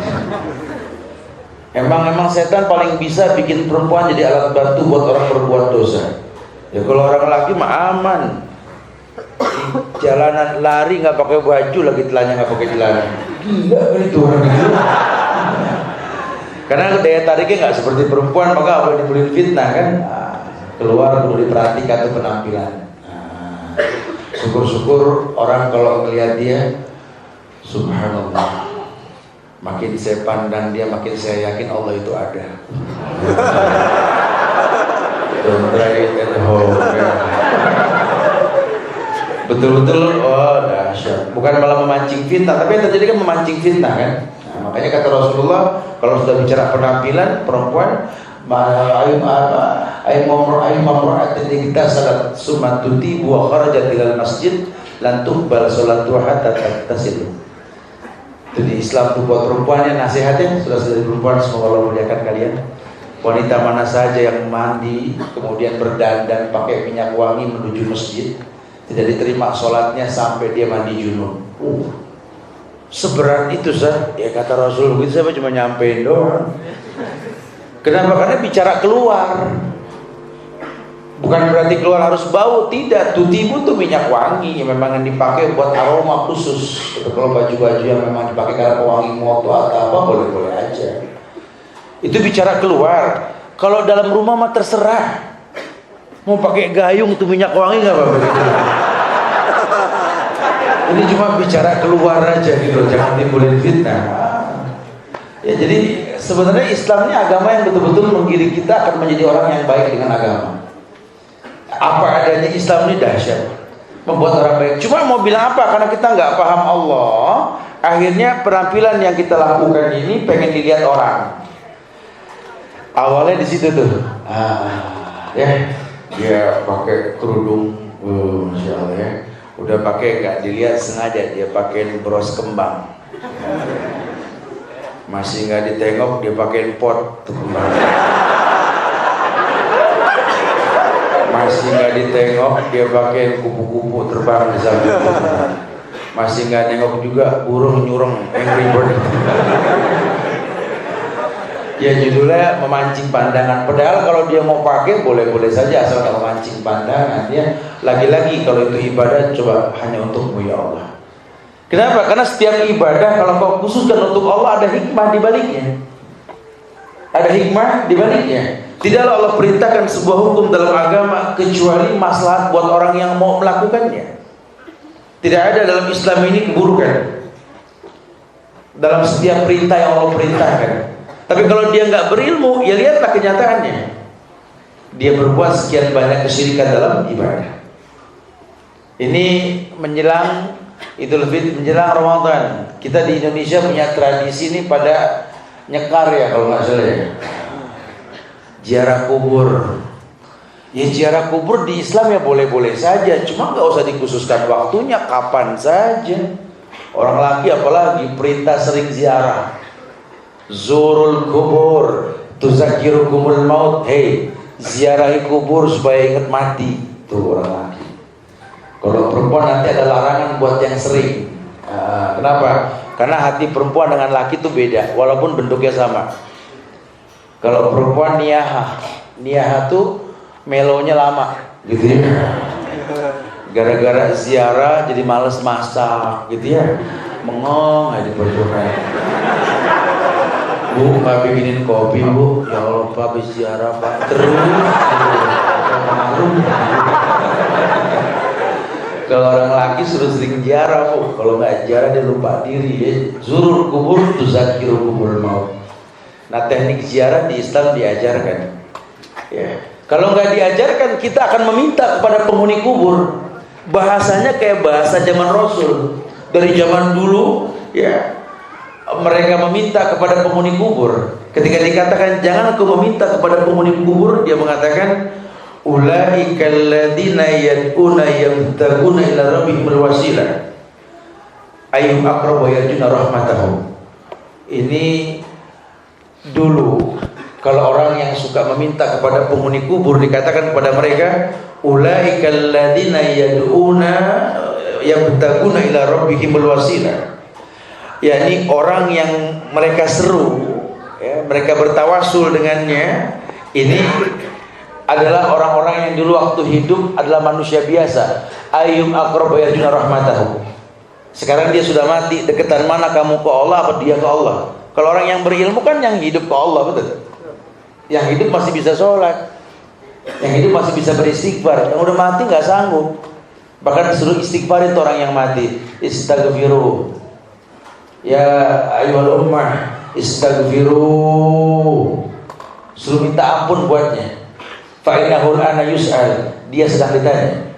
Emang setan paling bisa bikin perempuan jadi alat bantu buat orang berbuat dosa. Ya kalau orang laki mah aman. Jalanan lari nggak pakai baju, lagi telanjang nggak pakai celana. Gila kan itu orang gila. Karena daya tariknya nggak seperti perempuan, maka apa dibulin fitnah kan? Keluar perlu diperhatikan tuh penampilan. Syukur-syukur orang kalau melihat dia, subhanallah. Makin saya pandang dia, makin saya yakin Allah itu ada. Don't try it at home. Betul-betul, oh dahsyat. Bukan malah memancing fitnah, tapi yang terjadi kan memancing fitnah kan. Nah, makanya kata Rasulullah, Kalau sudah bicara penampilan perempuan, ayu mamra'atin kita salat sumatuti wa kharajat ilal masjid lan tuqbal salatuha hatta taghtasil. Itu di Islam tuh buat perempuan yang nasihatnya, saudara-saudari perempuan semoga Allah muliakan kalian. Wanita mana saja yang mandi kemudian berdandan pakai minyak wangi menuju masjid tidak diterima sholatnya sampai dia mandi junub. Seberat itu Zah. Ya kata Rasul begitu, saya cuma nyampein doang. Kenapa? Karena bicara keluar. Bukan berarti keluar harus bau, tidak. Tutibu itu minyak wangi yang memang yang dipakai buat aroma khusus. Kalau baju-baju yang memang dipakai karena pewangi moto atau apa boleh-boleh aja. Itu bicara keluar. Kalau dalam rumah mah terserah. Mau pakai gayung tuh minyak wangi nggak apa-apa gitu. Ini cuma bicara keluar aja gitu, jangan timbulin fitnah. Ya jadi sebenarnya Islam ini agama yang betul-betul menggiring kita akan menjadi orang yang baik dengan agama. Apa adanya Islam ini dahsyat, membuat orang baik. Cuma mau bilang apa? Karena kita nggak paham Allah, akhirnya penampilan yang kita lakukan ini pengen dilihat orang. Awalnya di situ tuh, ya dia pakai kerudung, Masya Allah ya. Udah pakai nggak dilihat sengaja dia pakai bros kembang, masih nggak ditengok dia pakai pot tuh kembang, masih nggak ditengok dia pakai kupu-kupu terbang di samping, masih nggak nengok juga burung nyurung Angry Bird. Ya judulnya memancing pandangan. Padahal kalau dia mau pakai boleh-boleh saja asal nggak memancing pandangan. Ya lagi-lagi kalau itu ibadah coba hanya untukmu ya Allah. Kenapa? Karena setiap ibadah kalau kau khususkan untuk Allah ada hikmah di baliknya. Ada hikmah di baliknya. Tidaklah Allah perintahkan sebuah hukum dalam agama kecuali maslahat buat orang yang mau melakukannya. Tidak ada dalam Islam ini keburukan. Dalam setiap perintah yang Allah perintahkan. Tapi kalau dia nggak berilmu, ya lihatlah kenyataannya. Dia berbuat sekian banyak kesyirikan dalam ibadah. Ini menjelang Idul Fitri, menjelang Ramadan. Kita di Indonesia punya tradisi ini pada nyekar ya kalau nggak salah ya. Ziarah kubur. Ya ziarah kubur di Islam ya boleh-boleh saja. Cuma nggak usah dikhususkan waktunya, kapan saja. Orang laki apalagi perintah sering ziarah. Zurul kubur tuzakirukumul maut. Hei, ziarahi kubur supaya ingat mati. Tuh orang laki. Kalau perempuan nanti ada larangan buat yang sering. Kenapa? Karena hati perempuan dengan laki itu beda, walaupun bentuknya sama. Kalau perempuan niyahah tuh melonya lama, gitu ya. Gara-gara ziarah jadi males masak, gitu ya. Mengong aja di perjuangan. Bu, nggak bikinin kopi bu? Ya Allah Pak, habis ziarah Pak. Terus kalau orang laki suruh sering ziarah bu, kalau nggak ziarah dia lupa diri ya. Zurul kubur tuzakirukumul maut. Nah teknik ziarah di Islam diajarkan ya. Kalau nggak diajarkan kita akan meminta kepada penghuni kubur. Bahasanya kayak bahasa zaman Rasul. Dari zaman dulu ya, mereka meminta kepada penghuni kubur. Ketika dikatakan jangan kau meminta kepada penghuni kubur, dia mengatakan ulaikal ladzina yad'una yabtaguna ila rabbihimul wasilah ayyuhum aqrabu wa yarjuna rahmatahu. Ini dulu kalau orang yang suka meminta kepada penghuni kubur dikatakan kepada mereka ulaikal ladzina yad'una yabtaguna ila rabbihimul wasilah, yakni orang yang mereka seru ya, mereka bertawasul dengannya. Ini adalah orang-orang yang dulu waktu hidup adalah manusia biasa. Ayyum aqrabu yarjuna rahmatahu. Sekarang dia sudah mati, deketan mana kamu ke Allah apa dia ke Allah? Kalau orang yang berilmu kan yang hidup ke Allah, betul? Yang hidup masih bisa sholat, yang hidup masih bisa beristighfar. Yang udah mati nggak sanggup. Bahkan disuruh istighfar itu orang yang mati. Istaghfiru ya ayyuhal ummah istaghfiru, suruh minta ampun buatnya. Fa innahu ana yus'al, dia sedang ditanya.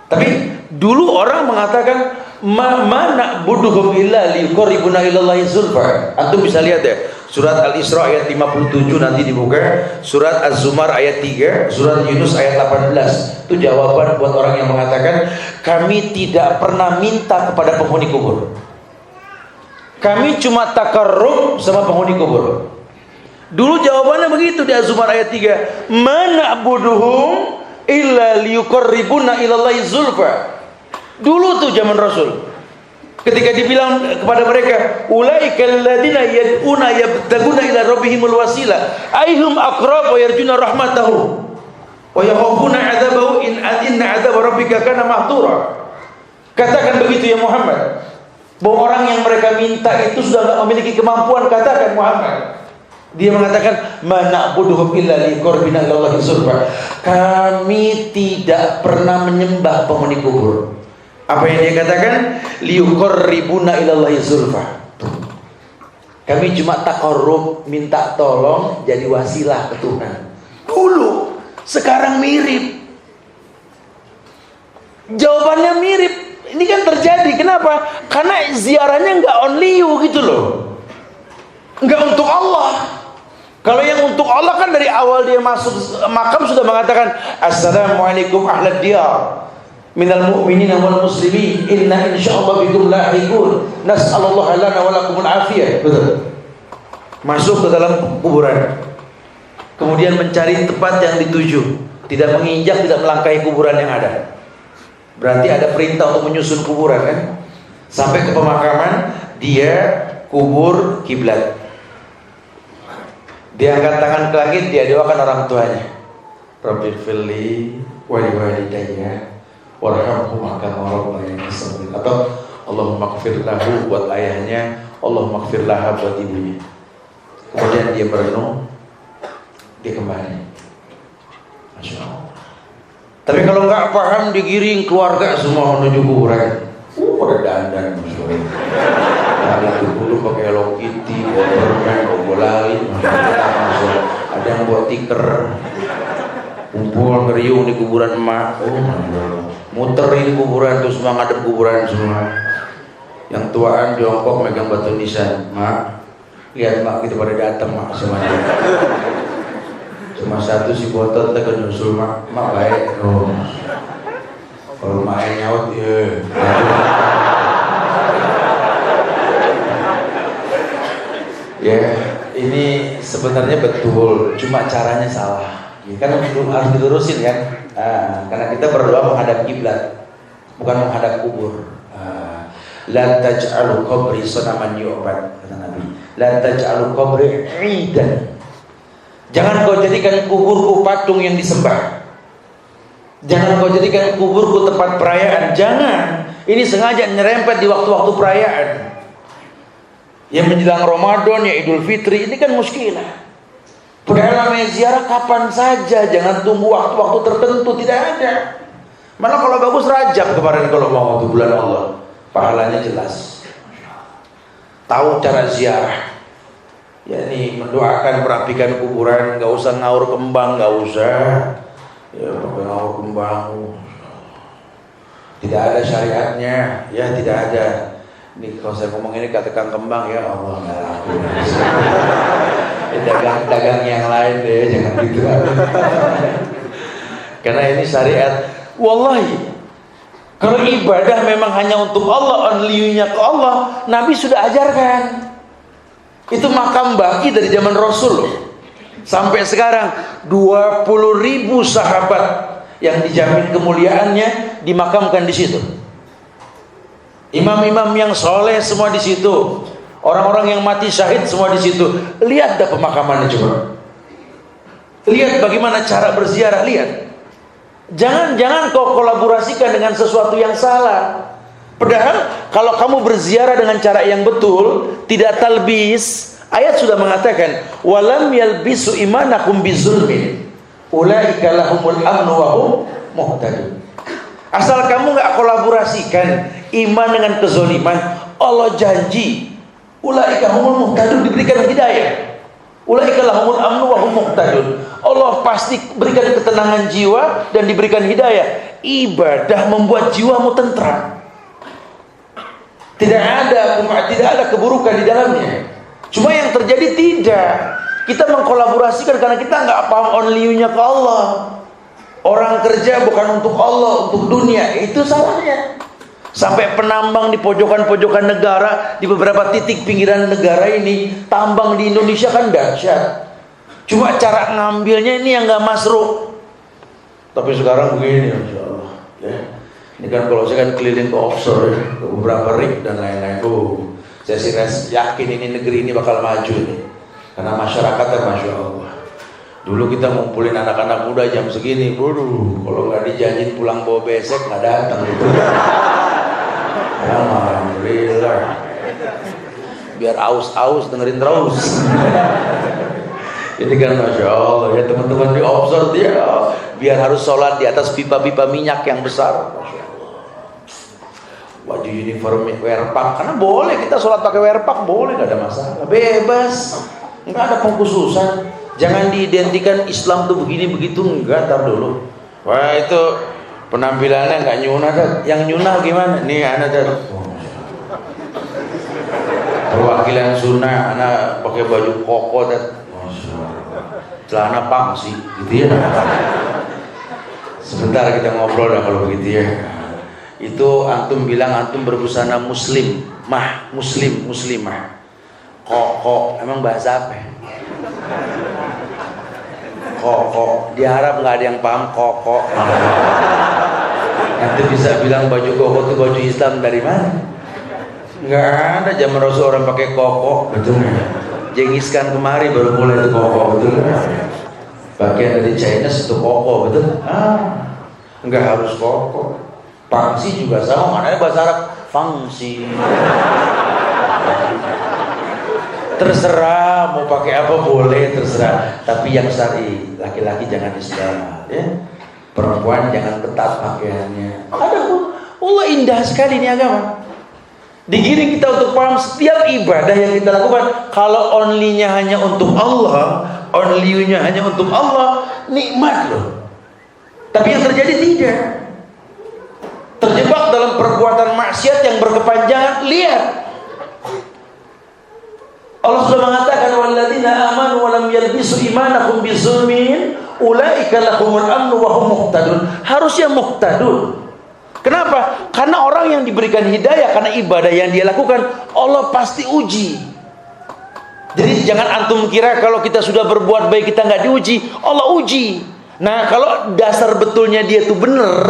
Tapi dulu orang mengatakan mana buduhum illa liqarribuna ilallahi zulfa. Antum bisa lihat ya, Surat Al-Isra ayat 57 nanti dibuka, surat Az-Zumar ayat 3, surat Yunus ayat 18. Itu jawaban buat orang yang mengatakan kami tidak pernah minta kepada penghuni kubur. Kami cuma takarrub sama penghuni kubur. Dulu jawabannya begitu di Az-Zumar ayat 3. Ma na'buduhum illa liyuqarribuna ilallahi zulfa. Dulu tuh zaman Rasul. Ketika dibilang kepada mereka, ulaikal ladzina yad'una yabtaguna ila rabbihimul wasilah, aihum aqrab wa yarjuna rahmatahu wa yakhafuna 'adzabahu inna 'adzab rabbika kana mahdura. Katakan begitu ya Muhammad, bahwa orang yang mereka minta itu sudah tidak memiliki kemampuan. Katakan Muhammad. Dia mengatakan, ma na'buduhum illa liqarbina ilallahi zulfa. Kami tidak pernah menyembah penghuni kubur. Apa yang dia katakan? Liqarbina ilallahi zulfa. Kami cuma taqarrub, minta tolong jadi wasilah ke Tuhan. Dulu, sekarang mirip. Jawabannya mirip. Ini kan terjadi. Kenapa? Karena ziarahnya nggak only you gitu loh. Nggak untuk Allah. Kalau yang untuk Allah kan dari awal dia masuk makam sudah mengatakan assalamualaikum ahlad diyar minal mu'minina wal muslimin inna insyaallah bikum lahiqun nas'alullah lana wa lakumul afiyah. Betul. Masuk ke dalam kuburan. Kemudian mencari tempat yang dituju, tidak menginjak, tidak melangkahi kuburan yang ada. Berarti ada perintah untuk menyusun kuburan kan? Sampai ke pemakaman, dia kubur kiblat. Dia angkat tangan ke langit, dia doakan orang tuanya. Rabbighfirli wa liwalidayya warhamhuma kama rabbayani shaghira. Atau Allahumma ighfir lahu buat ayahnya, Allahumma ighfir laha buat ibunya. Kemudian dia merenung, dia kembali. Masya Allah. Tapi kalau nggak paham, digiring keluarga semua menuju kuburan. Pada dandan, ada dulu pakai Hello Kitty, permen, bola-bola, ada yang buat tiker, kumpul ngeriung di kuburan emak, muterin kuburan terus semua ngadep kuburan semua. Yang tuaan jongkok megang batu nisan, mak, lihat mak kita pada datang mak semuanya. Cuma satu si botot tak nyusul mak baik. Oh. Kalau main nyaut ya ini sebenarnya betul, cuma caranya salah. Kan harus dilurusin kan? Karena kita berdoa menghadap kiblat, bukan menghadap kubur. La taj'alu qabri sanaman yu'bad, kata Nabi. La taj'alu qabri 'idan. Jangan kau jadikan kuburku patung yang disembah. Jangan kau jadikan kuburku tempat perayaan. Jangan. Ini sengaja nyerempet di waktu-waktu perayaan. Yang menjelang Ramadan, ya Idul Fitri, ini kan muskilah. Padahal namanya ziarah kapan saja, jangan tunggu waktu-waktu tertentu, tidak ada. Malah kalau bagus Rajab kemarin kalau mau waktu bulan Allah, pahalanya jelas. Tahu cara ziarah. Ya ini mendoakan merapikan kuburan, nggak usah ngaur kembang, nggak usah. Ya pakai ngaur kembang. Tidak ada syariatnya, ya tidak ada. Ini kalau saya ngomong ini katakan kembang, ya Allah nggak laku. Dagang yang lain deh, jangan gitu. Karena ini syariat. Wallahi, kalau ibadah memang hanya untuk Allah, only-nya ke Allah, Nabi sudah ajarkan. Itu makam baki dari zaman Rasul loh. Sampai sekarang 20.000 sahabat yang dijamin kemuliaannya dimakamkan di situ. Imam-imam yang soleh semua di situ. Orang-orang yang mati syahid semua di situ. Lihat dah pemakamannya coba. Lihat bagaimana cara berziarah, lihat. Jangan kau kolaborasikan dengan sesuatu yang salah. Padahal kalau kamu berziarah dengan cara yang betul, tidak talbis. Ayat sudah mengatakan, walam yalbisu imanakum bizulmin. Ulaika lahumul amnu wa hum muhtadun. Asal kamu enggak kolaborasikan iman dengan kezaliman, Allah janji ulaika humul muhtadun, diberikan hidayah. Ulaika lahumul amnu wa hum muhtadun. Allah pasti berikan ketenangan jiwa dan diberikan hidayah. Ibadah membuat jiwamu tentram. Tidak ada keburukan di dalamnya. Cuma yang terjadi tidak. Kita mengkolaborasikan karena kita nggak paham only you-nya ke Allah. Orang kerja bukan untuk Allah, untuk dunia. Itu salahnya. Sampai penambang di pojokan-pojokan negara, di beberapa titik pinggiran negara ini, tambang di Indonesia kan dahsyat. Cuma cara ngambilnya ini yang nggak masruk. Tapi sekarang begini, Masya Allah. Ya. Ini kan kalau saya kan keliling ke offshore, ya, ke beberapa rig dan lain-lain. Saya sih yakin ini negeri ini bakal maju nih. Karena masyarakatnya Masya Allah. Dulu kita ngumpulin anak-anak muda jam segini, kalau nggak dijanjin pulang bawa besek nggak datang gitu. Alhamdulillah. Biar aus-aus dengerin terus. Ini kan Masya Allah ya, teman-teman di offshore dia biar harus sholat di atas pipa-pipa minyak yang besar. Masya Allah. Baju uniform werpak, karena boleh kita sholat pakai werpak, boleh, nggak ada masalah, bebas. Nggak ada pengkhususan. Jangan diidentikan Islam tuh begini begitu, enggak. Tar dulu. Wah itu penampilannya nggak nyunah dah. Yang nyunah gimana? Nih anak dah. Perwakilan sunnah, anak pakai baju koko dah. Celana pangsi, gitu ya. Sebentar kita ngobrol dah kalau begitu ya. Itu antum bilang antum berbusana muslim, muslimah. Kok emang bahasa apa? Kok di Arab nggak ada yang paham kok. Nanti bisa bilang baju koko itu baju Islam dari mana? Nggak ada, zaman Rasul orang pakai koko, betul nggak? Jengiskan kemari baru mulai itu koko, betul nggak? Bagian dari Chinese itu koko, betul? Nggak harus koko. Pangsi juga sama, mana bahasa Arab? Pangsi. Terserah mau pakai apa boleh, terserah. Tapi yang syar'i, laki-laki jangan Islam, ya. Perempuan jangan ketat pakaiannya. Adapun Allah indah sekali ini agama. Digiring kita untuk paham setiap ibadah yang kita lakukan. Kalau only-nya hanya untuk Allah, only-nya hanya untuk Allah, nikmat loh. Tapi yang terjadi tidak. Terjebak dalam perbuatan maksiat yang berkepanjangan. Lihat, Allah sudah mengatakan walladzina amanu wa lam yalbisu imanahum bizulmin ulaika lahumul amnu wa hum muhtadun. Harusnya muhtadun. Kenapa? Karena orang yang diberikan hidayah karena ibadah yang dia lakukan, Allah pasti uji. Jadi jangan antum kira kalau kita sudah berbuat baik kita nggak diuji, Allah uji. Nah, kalau dasar betulnya dia itu benar,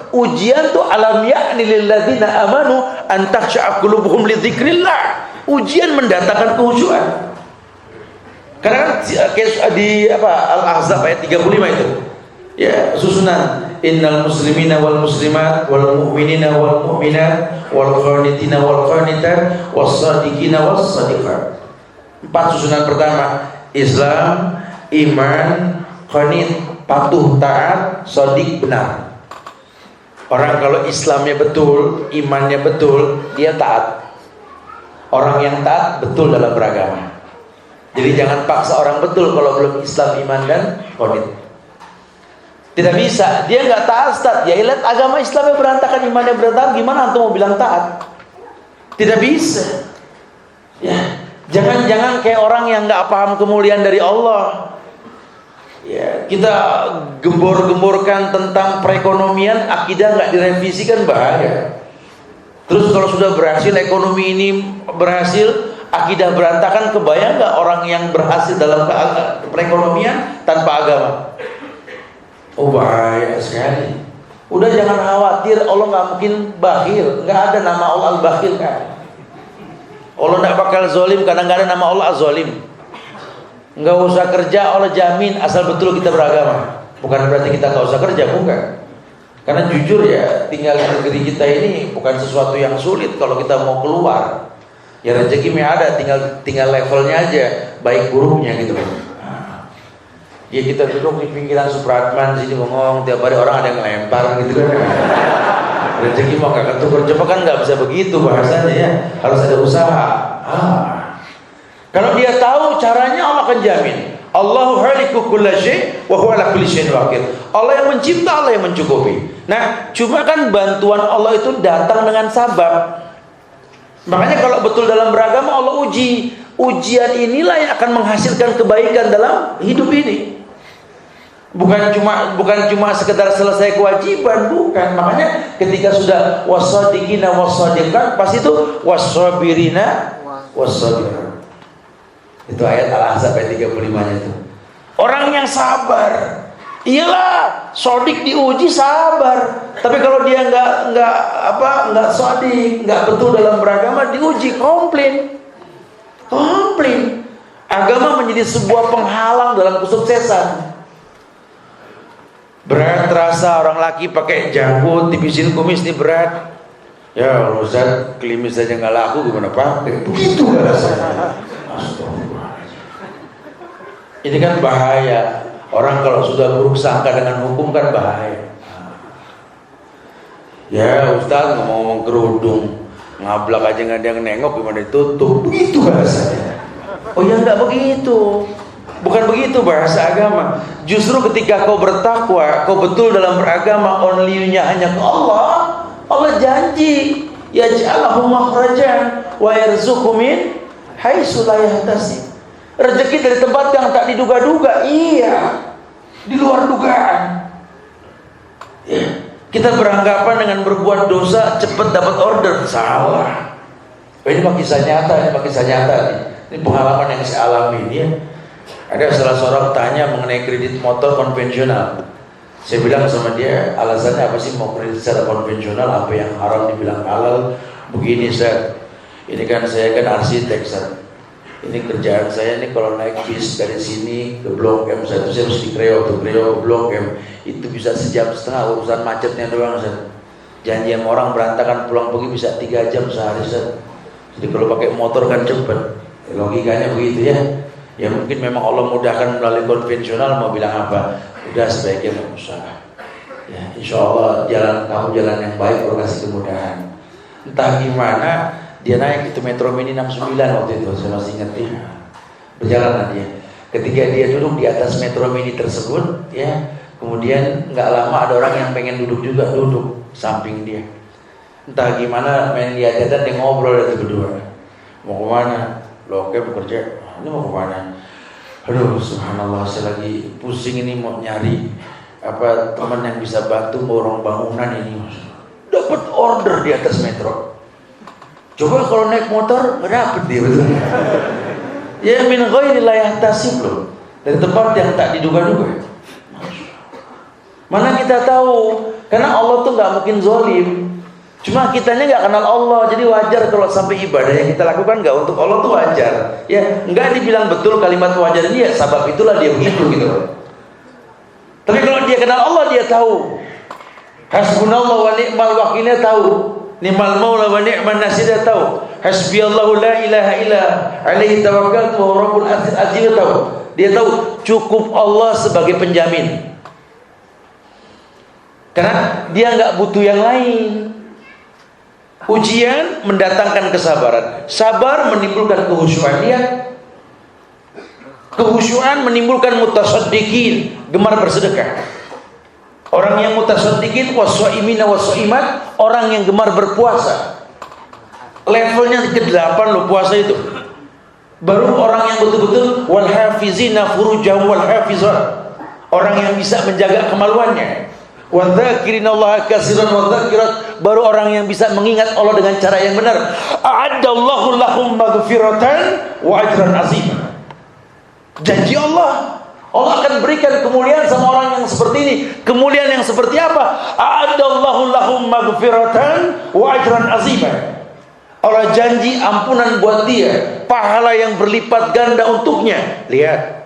ujian tuh alam ya'ni lil ladzina amanu an takhsha'a qulubuhum li dzikrillah. Ujian mendatangkan khusyuan. Karena kan di Al-Ahzab ayat 35 itu. Ya, susunan innal muslimina wal muslimat wal mu'minina wal mu'minat wal qanitina wal qanitat was shadiqina was shadiqat. 4 susunan pertama, Islam, iman, qanit, patuh, taat, shadiq, benar. Orang kalau Islamnya betul, imannya betul, dia taat. Orang yang taat betul dalam beragama. Jadi jangan paksa orang betul kalau belum Islam, iman dan qanit. Tidak bisa, dia nggak taat, Ustaz. Ya lihat agama Islamnya berantakan, imannya berantakan, gimana antum mau bilang taat? Tidak bisa. Ya, jangan kayak orang yang nggak paham kemuliaan dari Allah. Ya, kita gembor-gemborkan tentang perekonomian, akidah nggak direvisikan bahaya. Terus kalau sudah berhasil, ekonomi ini berhasil, akidah berantakan, kebayang nggak orang yang berhasil dalam perekonomian tanpa agama? Oh bahaya sekali. Udah jangan khawatir, Allah nggak mungkin bakhil, nggak ada nama Allah al-bakhil kan. Allah nggak bakal zolim karena nggak ada nama Allah az-zolim. Nggak usah kerja, Allah jamin asal betul kita beragama. Bukan berarti kita nggak usah kerja, bukan. Karena jujur ya, tinggal di negeri kita ini bukan sesuatu yang sulit kalau kita mau keluar. Ya rezeki ada, tinggal levelnya aja, baik buruknya gitu. Ya kita duduk di pinggiran Supratman sini ngomong, tiap hari orang ada yang ngelempar gitu kan. Rezeki mau nggak ketuker, coba kan nggak bisa begitu bahasanya ya, harus ada usaha. Kalau dia tahu caranya, Allah akan jamin. Allahu khaliqu kulli syai' wa huwa ala kulli syai'in wakil. Allah yang mencipta, Allah yang mencukupi. Nah, cuma kan bantuan Allah itu datang dengan sabab. Makanya kalau betul dalam beragama Allah uji. ujian inilah yang akan menghasilkan kebaikan dalam hidup ini. Bukan cuma sekedar selesai kewajiban, bukan. Makanya ketika sudah wasadiqina wasadiqat, pas itu wasabirina wasabirat. Itu ayat Al-Ahzab ayat 35-nya itu. Orang yang sabar. Iyalah, sodik diuji sabar. Tapi kalau dia nggak sodik, nggak betul dalam beragama, diuji komplain. Agama menjadi sebuah penghalang dalam kesuksesan. Berat terasa orang laki pakai janggut, tipisin kumis nih berat. Ya kalau Ustaz, klimis saja nggak laku gimana pakai? Begitu rasanya. Ini kan bahaya. Orang kalau sudah buruk sangka dengan hukum kan bahaya. Ya Ustaz ngomong kerudung, ngablak aja nggak ada yang nengok, gimana ditutup? Begitu rasanya. Oh ya nggak begitu. Bukan begitu bahasa agama. Justru ketika kau bertakwa, kau betul dalam beragama, only-nya hanya ke Allah. Allah janji, yaj'alahu makhrajan wa yarzuqhu min haitsu la yahtasib. Rezeki dari tempat yang tak diduga-duga. Iya, di luar dugaan. Ya. Kita beranggapan dengan berbuat dosa cepat dapat order. Salah. Ini mah kisah nyata, Ini pengalaman yang saya alami ya. Ada salah seorang tanya mengenai kredit motor konvensional. Saya bilang sama dia, alasannya apa sih mau kredit secara konvensional? Apa yang haram dibilang halal? Begini Ustaz, ini kan saya kan arsitek Ustaz. Ini kerjaan saya nih kalau naik bis dari sini ke Blok M, saya harus di Kreo ke Blok M. Itu bisa sejam setengah urusan macetnya doang Ustaz. Janjian orang berantakan pulang pergi bisa 3 jam sehari Ustaz. Jadi kalau pakai motor kan cepet. Logikanya begitu ya. Ya mungkin memang Allah mudahkan melalui konvensional, mau bilang apa? Udah sebaiknya nggak usah. Ya, insya Allah kamu jalan yang baik, Allah kasih kemudahan. Entah gimana dia naik itu Metro Mini 69 waktu itu, saya masih ingat ya. Berjalan dia. Ketika dia duduk di atas Metro Mini tersebut, ya, kemudian nggak lama ada orang yang pengen duduk samping dia. Entah gimana main lihat-lihatan, dia ngobrol itu berdua. Mau kemana? Lo oke bekerja. Ini mau kemana? Aduh, subhanallah, saya lagi pusing ini mau nyari apa teman yang bisa bantu borong bangunan ini. Dapat order di atas metro. Coba kalau naik motor nggak dapet dia betul. Ya min ghairi la yahtasib loh. Dari tempat yang tak diduga-duga. Mana kita tahu? Karena Allah tuh nggak mungkin zalim. Cuma kitanya nggak kenal Allah, jadi wajar kalau sampai ibadah yang kita lakukan nggak untuk Allah tuh wajar. Ya, nggak dibilang betul kalimat wajar dia, sebab itulah dia begitu gitu. Tapi kalau dia kenal Allah, dia tahu. Hasbunallah wa ni'mal wakilnya tahu. Ni'mal maula wa ni'man nasir dia tahu. Hasbiyallahu la ilaha illa alaihi tawakkaltu wa rabbul arsyil azim tahu. Dia tahu cukup Allah sebagai penjamin. Karena dia nggak butuh yang lain. Ujian mendatangkan kesabaran. Sabar menimbulkan kehusyuan. Lihat, kehusyuan menimbulkan mutasaddiqin, gemar bersedekah. Orang yang mutasaddiqin waswaimina waswaimat, orang yang gemar berpuasa. Levelnya ke-8 loh puasa itu. Baru orang yang betul-betul wal hafizina furujahum wal hafizat. Orang yang bisa menjaga kemaluannya. Wa dzakirinallaha katsiran wa dzakirat, baru orang yang bisa mengingat Allah dengan cara yang benar. A'addallahu lahum maghfiratan wa ajran azima. Janji Allah akan berikan kemuliaan sama orang yang seperti ini. Kemuliaan yang seperti apa? A'addallahu lahum maghfiratan wa ajran azima. Allah janji ampunan buat dia, pahala yang berlipat ganda untuknya. Lihat,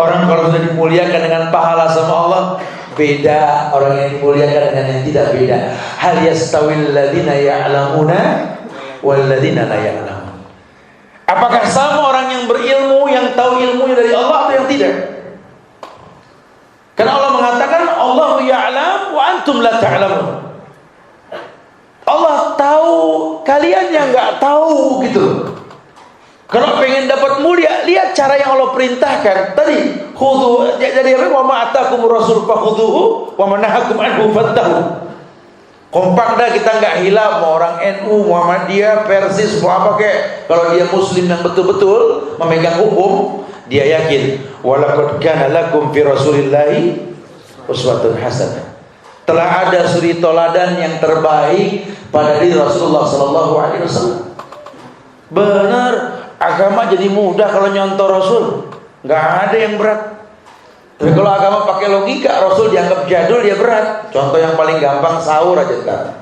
orang kalau sudah dimuliakan dengan pahala sama Allah, beda orang yang dimuliakan dengan yang tidak beda. Hal yastawil ladzina ya'lamuna wal ladzina la ya'lamun. Apakah sama orang yang berilmu, yang tahu ilmunya dari Allah, atau yang tidak? Karena Allah mengatakan Allahu ya'lam wa antum la ta'lamun. Allah tahu, kalian yang enggak tahu gitu. Kalau pengen dapat mulia, lihat cara yang Allah perintahkan. Tadi, khudhu, jadi apa? Wa ma atakumur rasul fakhudhuhu wa ma nahakum anhu fantahu. Kompak dah, kita nggak hilaf, mau orang NU, Muhammadiyah, Persis, mau apa kek. Kalau dia muslim yang betul-betul memegang hukum, dia yakin walaqad kana lakum fi rasulillahi uswatun hasanah. Telah ada suri toladan yang terbaik pada diri Rasulullah sallallahu alaihi wasallam. Benar, agama jadi mudah kalau nyontoh Rasul. Nggak ada yang berat. Tapi kalau agama pakai logika, Rasul dianggap jadul, dia berat. Contoh yang paling gampang, sahur aja sekarang.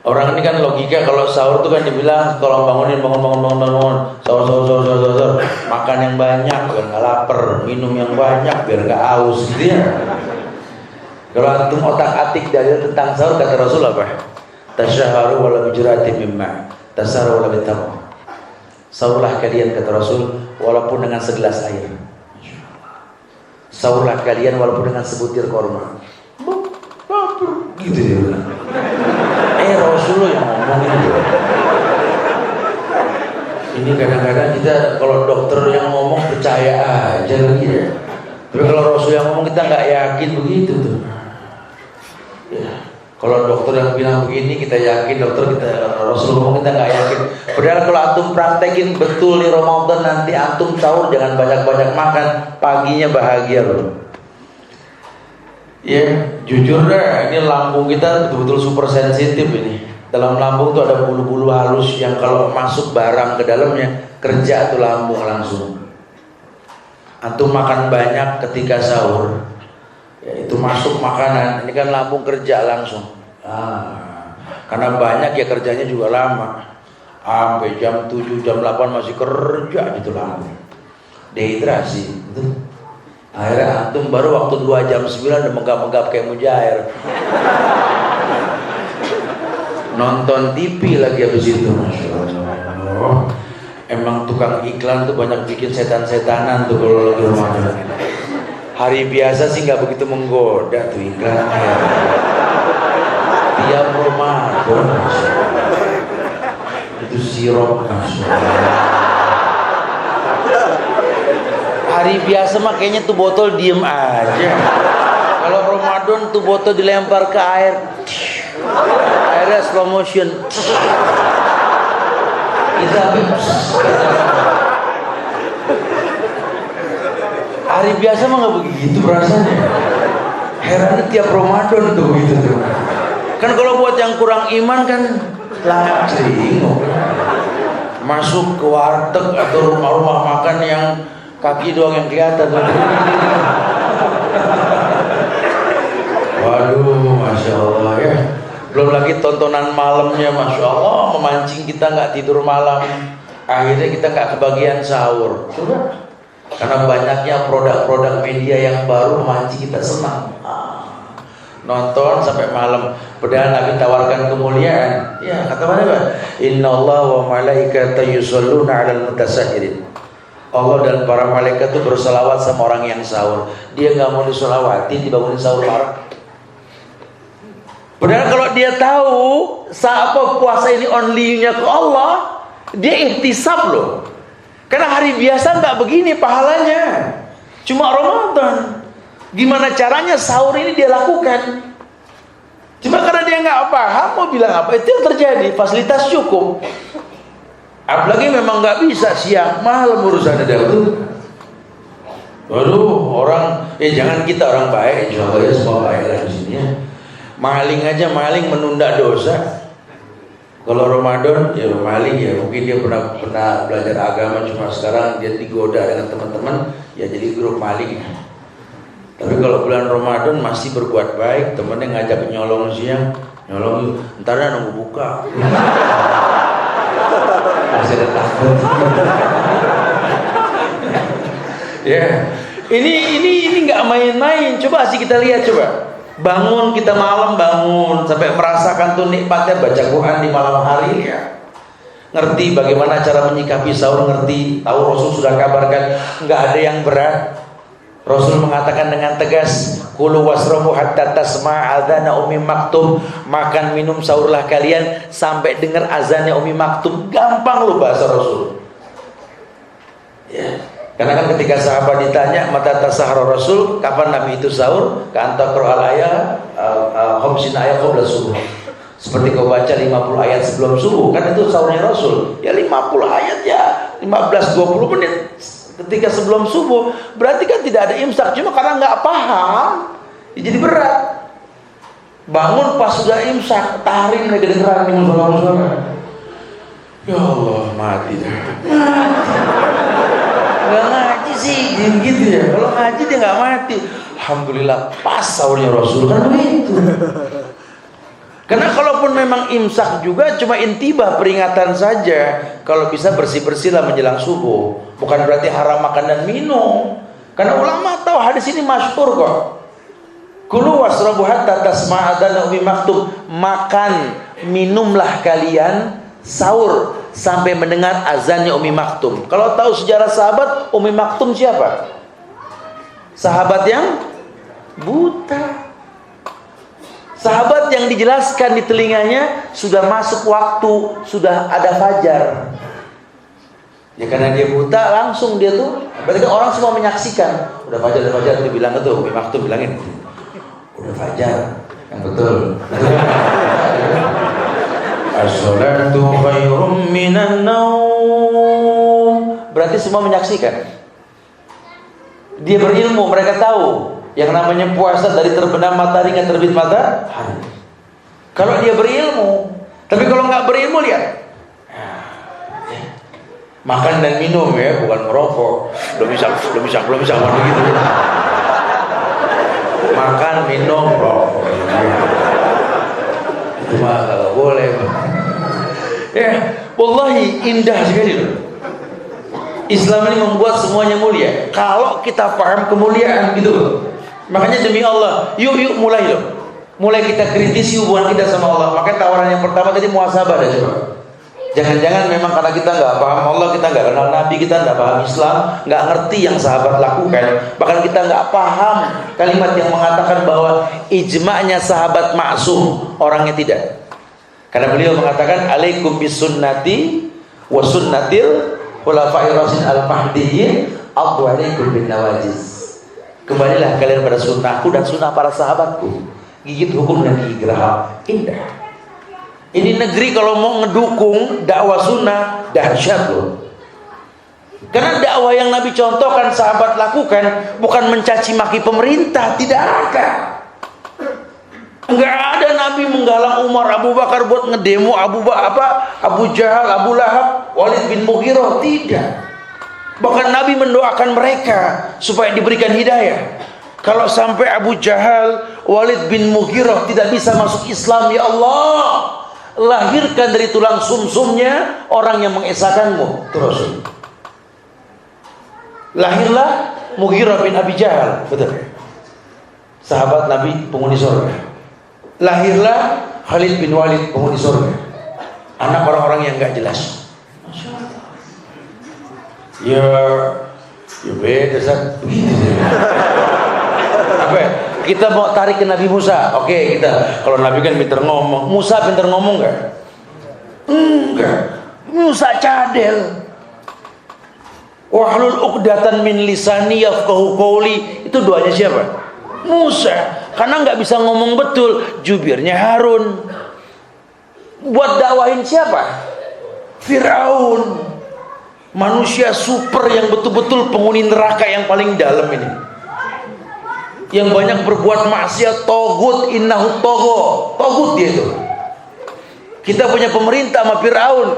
Orang ini kan logika, kalau sahur tuh kan dibilang kalau bangun, sahur. Makan yang banyak biar nggak lapar, minum yang banyak biar nggak haus, gitu ya. Kalau antum otak-atik dalil tentang sahur, kata Rasul apa? Tasyaharu wala bijratin mimma, tasaharu wala bitamah. Sahurlah kalian, kata Rasul, walaupun dengan segelas air. Sahurlah kalian walaupun dengan sebutir korma. Gitu dia bilang. Rasulullah yang ngomong itu. Ini kadang-kadang kita kalau dokter yang ngomong percaya aja lagi ya. Tapi kalau Rasul yang ngomong kita nggak yakin begitu tuh. Ya. Kalau dokter yang bilang begini kita yakin, Rasul ngomong kita nggak yakin. Padahal kalau antum praktekin betul di Ramadan, nanti antum sahur jangan banyak-banyak makan, paginya bahagia loh. Ya jujur deh, ini lambung kita betul-betul super sensitif ini. Dalam lambung tuh ada bulu-bulu halus yang kalau masuk barang ke dalamnya kerja tuh lambung langsung. Antum makan banyak ketika sahur, ya itu masuk makanan, ini kan lambung kerja langsung. Karena banyak ya kerjanya juga lama. Sampai jam 7, jam 8 masih kerja gitu lambung. Dehidrasi, betul. Akhirnya antum baru waktu 2 jam 9 udah menggap-menggap kayak mujair. Nonton TV lagi habis itu, Masya Allah. Emang tukang iklan tuh banyak bikin setan-setanan tuh kalau lagi Ramadan. Hari biasa sih nggak begitu menggoda tuh iklan. Tiap Ramadan, itu sirup, Masya Allah. Hari biasa mah kayaknya tuh botol diem aja. Kalau Ramadan tuh botol dilempar ke air, airnya slow motion. Hari biasa mah nggak begitu rasanya. Herannya tiap Ramadan tuh begitu tuh. Kan kalau buat yang kurang iman kan lagi masuk ke warteg atau rumah-rumah makan yang kaki doang yang kelihatan. Waduh, Masya Allah ya. Belum lagi tontonan malamnya, Masya Allah, memancing kita nggak tidur malam. Akhirnya kita nggak kebagian sahur. Coba. Karena banyaknya produk-produk media yang baru memancing kita senang. Nonton sampai malam. Padahal Nabi tawarkan kemuliaan. Ya, kata mana Pak? Inna Allah wa malaikatahu yusholluna 'alal mutasahhirin. Allah dan para malaikat itu berselawat sama orang yang sahur. Dia nggak mau diselawatin, dibangunin sahur marah. Padahal kalau dia tahu saat puasa ini only-nya ke Allah, dia ihtisab loh. Karena hari biasa nggak begini pahalanya, cuma Ramadan. Gimana caranya sahur ini dia lakukan? Cuma karena dia nggak paham mau bilang apa, itu yang terjadi. Fasilitas cukup. Apalagi memang nggak bisa siang malam urusannya dahulu. Waduh, orang jangan kita orang baik, insya Allah ya semua baik lah di sini ya. Maling aja maling menunda dosa. Kalau Ramadan ya maling ya mungkin dia pernah belajar agama, cuma sekarang dia digoda dengan teman-teman ya jadi grup maling. Tapi kalau bulan Ramadan masih berbuat baik, temennya ngajak nyolong siang, nyolong ntar nunggu buka. Masih ada takut. Ya, ini nggak main-main. Coba sih kita lihat coba. Bangun kita malam bangun sampai merasakan tuh nikmatnya baca Quran di malam hari ya. Ngerti bagaimana cara menyikapi sahur, ngerti, tahu Rasul sudah kabarkan nggak ada yang berat. Rasul mengatakan dengan tegas, kulu wasrabu hatta tasma' adzana Ummi Maktum, makan minum sahurlah kalian sampai dengar azannya Ummi Maktum. Gampang loh bahasa Rasul. Ya. Karena kan ketika sahabat ditanya mata tasahara Rasul, kapan Nabi itu sahur? Kanta qur'al ayat khamsin ayat qabla subuh. Seperti kau baca 50 ayat sebelum subuh, kan itu sahurnya Rasul. Ya 50 ayat ya 15-20 menit ketika sebelum subuh. Berarti kan tidak ada imsak, cuma karena nggak paham ya jadi berat. Bangun pas sudah imsak, tahrim lagi kedengeran di musola-musola. Ya Allah, mati dah. Nggak ngaji sih, gitu ya. Kalau ngaji dia nggak mati. Alhamdulillah pas sahurnya Rasul kan begitu. Karena kalaupun memang imsak juga cuma intibah peringatan saja. Kalau bisa bersih-bersihlah menjelang subuh. Bukan berarti haram makan dan minum. Karena ulama tahu hadis ini masyhur kok. Kulu wasrabu hatta tasma'a adzan Ummi Maktum. Makan, minumlah kalian sahur sampai mendengar azannya Ummi Maktum. Kalau tahu sejarah sahabat, Ummi Maktum siapa? Sahabat yang buta. Sahabat yang dijelaskan di telinganya sudah masuk waktu, sudah ada fajar. Ya karena dia buta, langsung dia tuh, berarti kan orang semua menyaksikan. Udah fajar, dia bilang itu, Ummi Maktum bilangin, udah fajar, yang betul. As-salatu khairum minan naum. Berarti semua menyaksikan. Dia berilmu, mereka tahu yang namanya puasa dari terbenam matahari hingga terbit matahari. Kalau dia berilmu, tapi kalau nggak berilmu lihat, makan dan minum ya, bukan merokok. Belum bisa begitu. Makan, minum, rokok. Itu mah nggak boleh. Ya, wallahi indah sekali loh. Islam ini membuat semuanya mulia. Kalau kita paham kemuliaan gitu loh. Makanya demi Allah, yuk mulai loh. Mulai kita kritisi hubungan kita sama Allah. Makanya tawaran yang pertama tadi muhasabah dah coba. Jangan-jangan memang karena kita nggak paham Allah, kita nggak kenal Nabi, kita nggak paham Islam, nggak ngerti yang sahabat lakukan. Bahkan kita nggak paham kalimat yang mengatakan bahwa ijma'nya sahabat maksum, orangnya tidak. Karena beliau mengatakan alaikum bisunnati wa sunnatil khulafa'ir rasyidin al-mahdiyyin addu alaikum bin nawajiz. Kembalilah kalian pada sunnahku dan sunnah para sahabatku. Gigit hukum dan gigi geraham. Indah. Ini negeri kalau mau ngedukung dakwah sunnah dahsyat loh. Karena dakwah yang Nabi contohkan, sahabat lakukan, bukan mencaci maki pemerintah, tidak ada. Enggak ada Nabi menggalang Umar, Abu Bakar buat ngedemo Abu Jahal, Abu Lahab, Walid bin Mughirah, tidak. Bahkan Nabi mendoakan mereka supaya diberikan hidayah. Kalau sampai Abu Jahal, Walid bin Mughirah tidak bisa masuk Islam, ya Allah, lahirkan dari tulang sumsumnya orang yang mengesahkanmu. Terus lahirlah Mughirah bin Abi Jahal, betul. Sahabat Nabi penghuni surga. Lahirlah Khalid bin Walid penghuni surga. Anak orang-orang yang enggak jelas. Ya beda San. Apa? Kita mau tarik ke Nabi Musa. Oke, kita kalau Nabi kan pintar ngomong. Musa pintar ngomong enggak? Enggak. Musa cadel. Wahlul 'uqdatan min lisani yafqahu qawli. Itu doanya siapa? Musa. Karena enggak bisa ngomong betul, jubirnya Harun. Buat dakwahin siapa? Firaun. Manusia super yang betul-betul penghuni neraka yang paling dalam ini, yang banyak berbuat maksiat, togut, innahu togut dia itu. Kita punya pemerintah sama Firaun.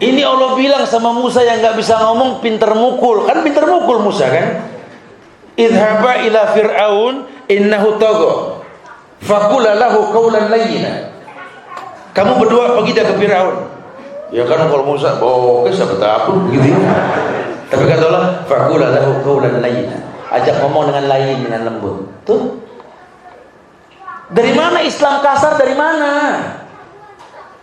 Ini Allah bilang sama Musa yang nggak bisa ngomong, pinter mukul. Kan pinter mukul Musa kan? Idhaba ila Fir'aun innahu tagha faqula lahu qawlan layyina. Kamu berdua pergi dah ke Firaun. Ya kan kalau Musa bawa ke siapa takut begitu. Tapi kata Allah, faqula lahu qawlan layyina. Ajak ngomong dengan layin, dengan lembut. Tuh. Dari mana Islam kasar, dari mana?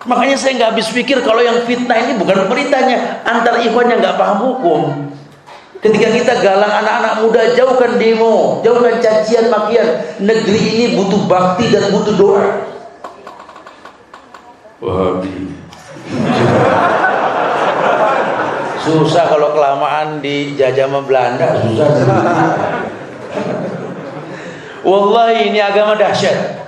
Makanya saya nggak habis pikir kalau yang fitnah ini bukan pemerintahnya, antar ikhwannya nggak paham hukum. Ketika kita galang anak-anak muda, jauhkan demo, jauhkan cacian makian. Negeri ini butuh bakti dan butuh doa. Wahabi. Susah kalau kelamaan dijajah sama Belanda, susah. Wallahi ini agama dahsyat.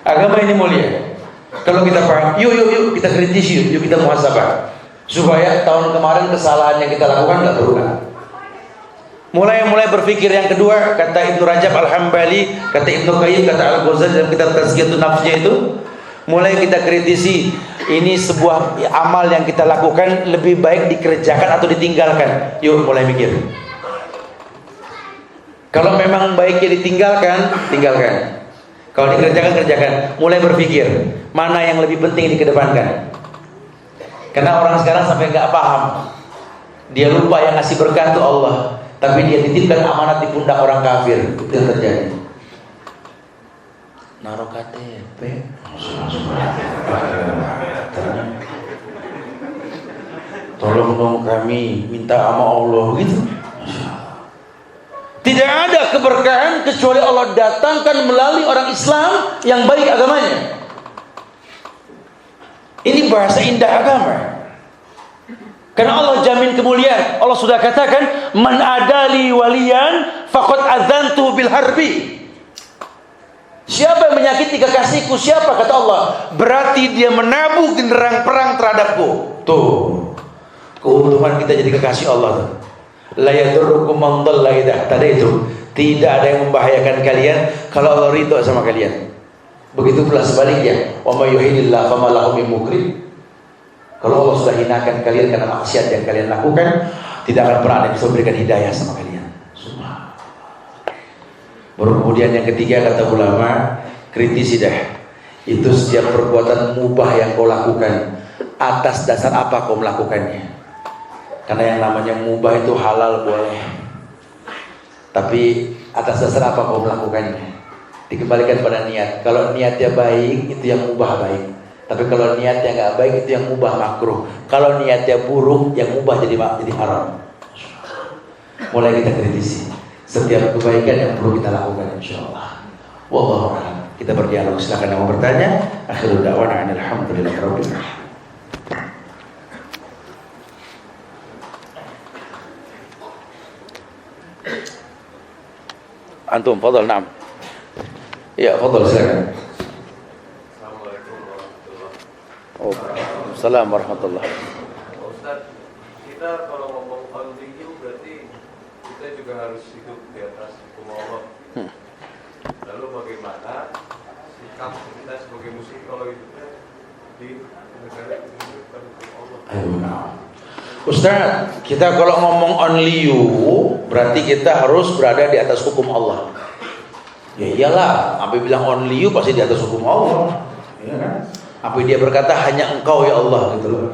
Agama ini mulia. Kalau kita paham, yuk kita kritisi, yuk kita muhasabah. Supaya tahun kemarin kesalahan yang kita lakukan nggak berulang. Mulai berpikir yang kedua, kata Ibnu Rajab Al-Hambali, kata Ibnu Qayyim, kata Al-Ghazali dalam kitab Tazkiyatun Nafsnya itu, mulai kita kritisi, ini sebuah amal yang kita lakukan lebih baik dikerjakan atau ditinggalkan. Yuk mulai mikir. Kalau memang baiknya ditinggalkan, tinggalkan. Kalau dikerjakan, kerjakan. Mulai berpikir, mana yang lebih penting dikedepankan. Karena orang sekarang sampai nggak paham. Dia lupa yang ngasih berkah itu Allah, tapi dia titipkan amanat di pundak orang kafir. Itu yang terjadi. Naruh KTP. Tolong dong kami minta sama Allah gitu. Tidak ada keberkahan kecuali Allah datangkan melalui orang Islam yang baik agamanya. Ini bahasa indah agama. Karena Allah jamin kemuliaan. Allah sudah katakan, "Man adali waliyan faqad adzantu bil harbi." Siapa yang menyakiti kekasihku? Siapa? Kata Allah, berarti dia menabuh genderang perang terhadapku. Tuh, keuntungan kita jadi kekasih Allah tuh. La yadurrukum man dhalla idza ihtadaitum. Tidak ada yang membahayakan kalian kalau Allah ridho sama kalian. Begitu pula sebaliknya, wa may yuhinillahu fama lahu min mukrim. Kalau Allah sudah hinakan kalian karena maksiat yang kalian lakukan, tidak akan pernah ada yang bisa memberikan hidayah sama kalian. Baru kemudian yang ketiga, kata ulama, kritisi dah. Itu setiap perbuatan mubah yang kau lakukan, atas dasar apa kau melakukannya? Karena yang namanya mubah itu halal boleh, tapi atas dasar apa kau melakukannya? Dikembalikan pada niat. Kalau niatnya baik, itu yang mubah baik. Tapi kalau niatnya nggak baik, itu yang mubah makruh. Kalau niatnya buruk, yang mubah jadi haram. Mulai kita kritisi setiap kebaikan yang perlu kita lakukan, insyaallah. Wallahu a'lam. Kita berdialog. Silakan yang mau bertanya. Akhirul da'wana alhamdulillahirabbil alamin. Antum, fadal, na'am. Ya, fadal, silakan. Assalamualaikum warahmatullahi wabarakatuh. Waalaikumsalam warahmatullahi wabarakatuh. Ustaz, kita kalau ngomong al-liyu berarti kita juga harus hidup di atas hukum Allah. Lalu bagaimana sikap kita sebagai muslim kalau hidupnya di negara yang menunjukkan hukum Allah? Ustaz, kita kalau ngomong only you, berarti kita harus berada di atas hukum Allah. Ya iyalah, sampai bilang only you pasti di atas hukum Allah. Ya kan? Apa dia berkata hanya engkau ya Allah gitu loh.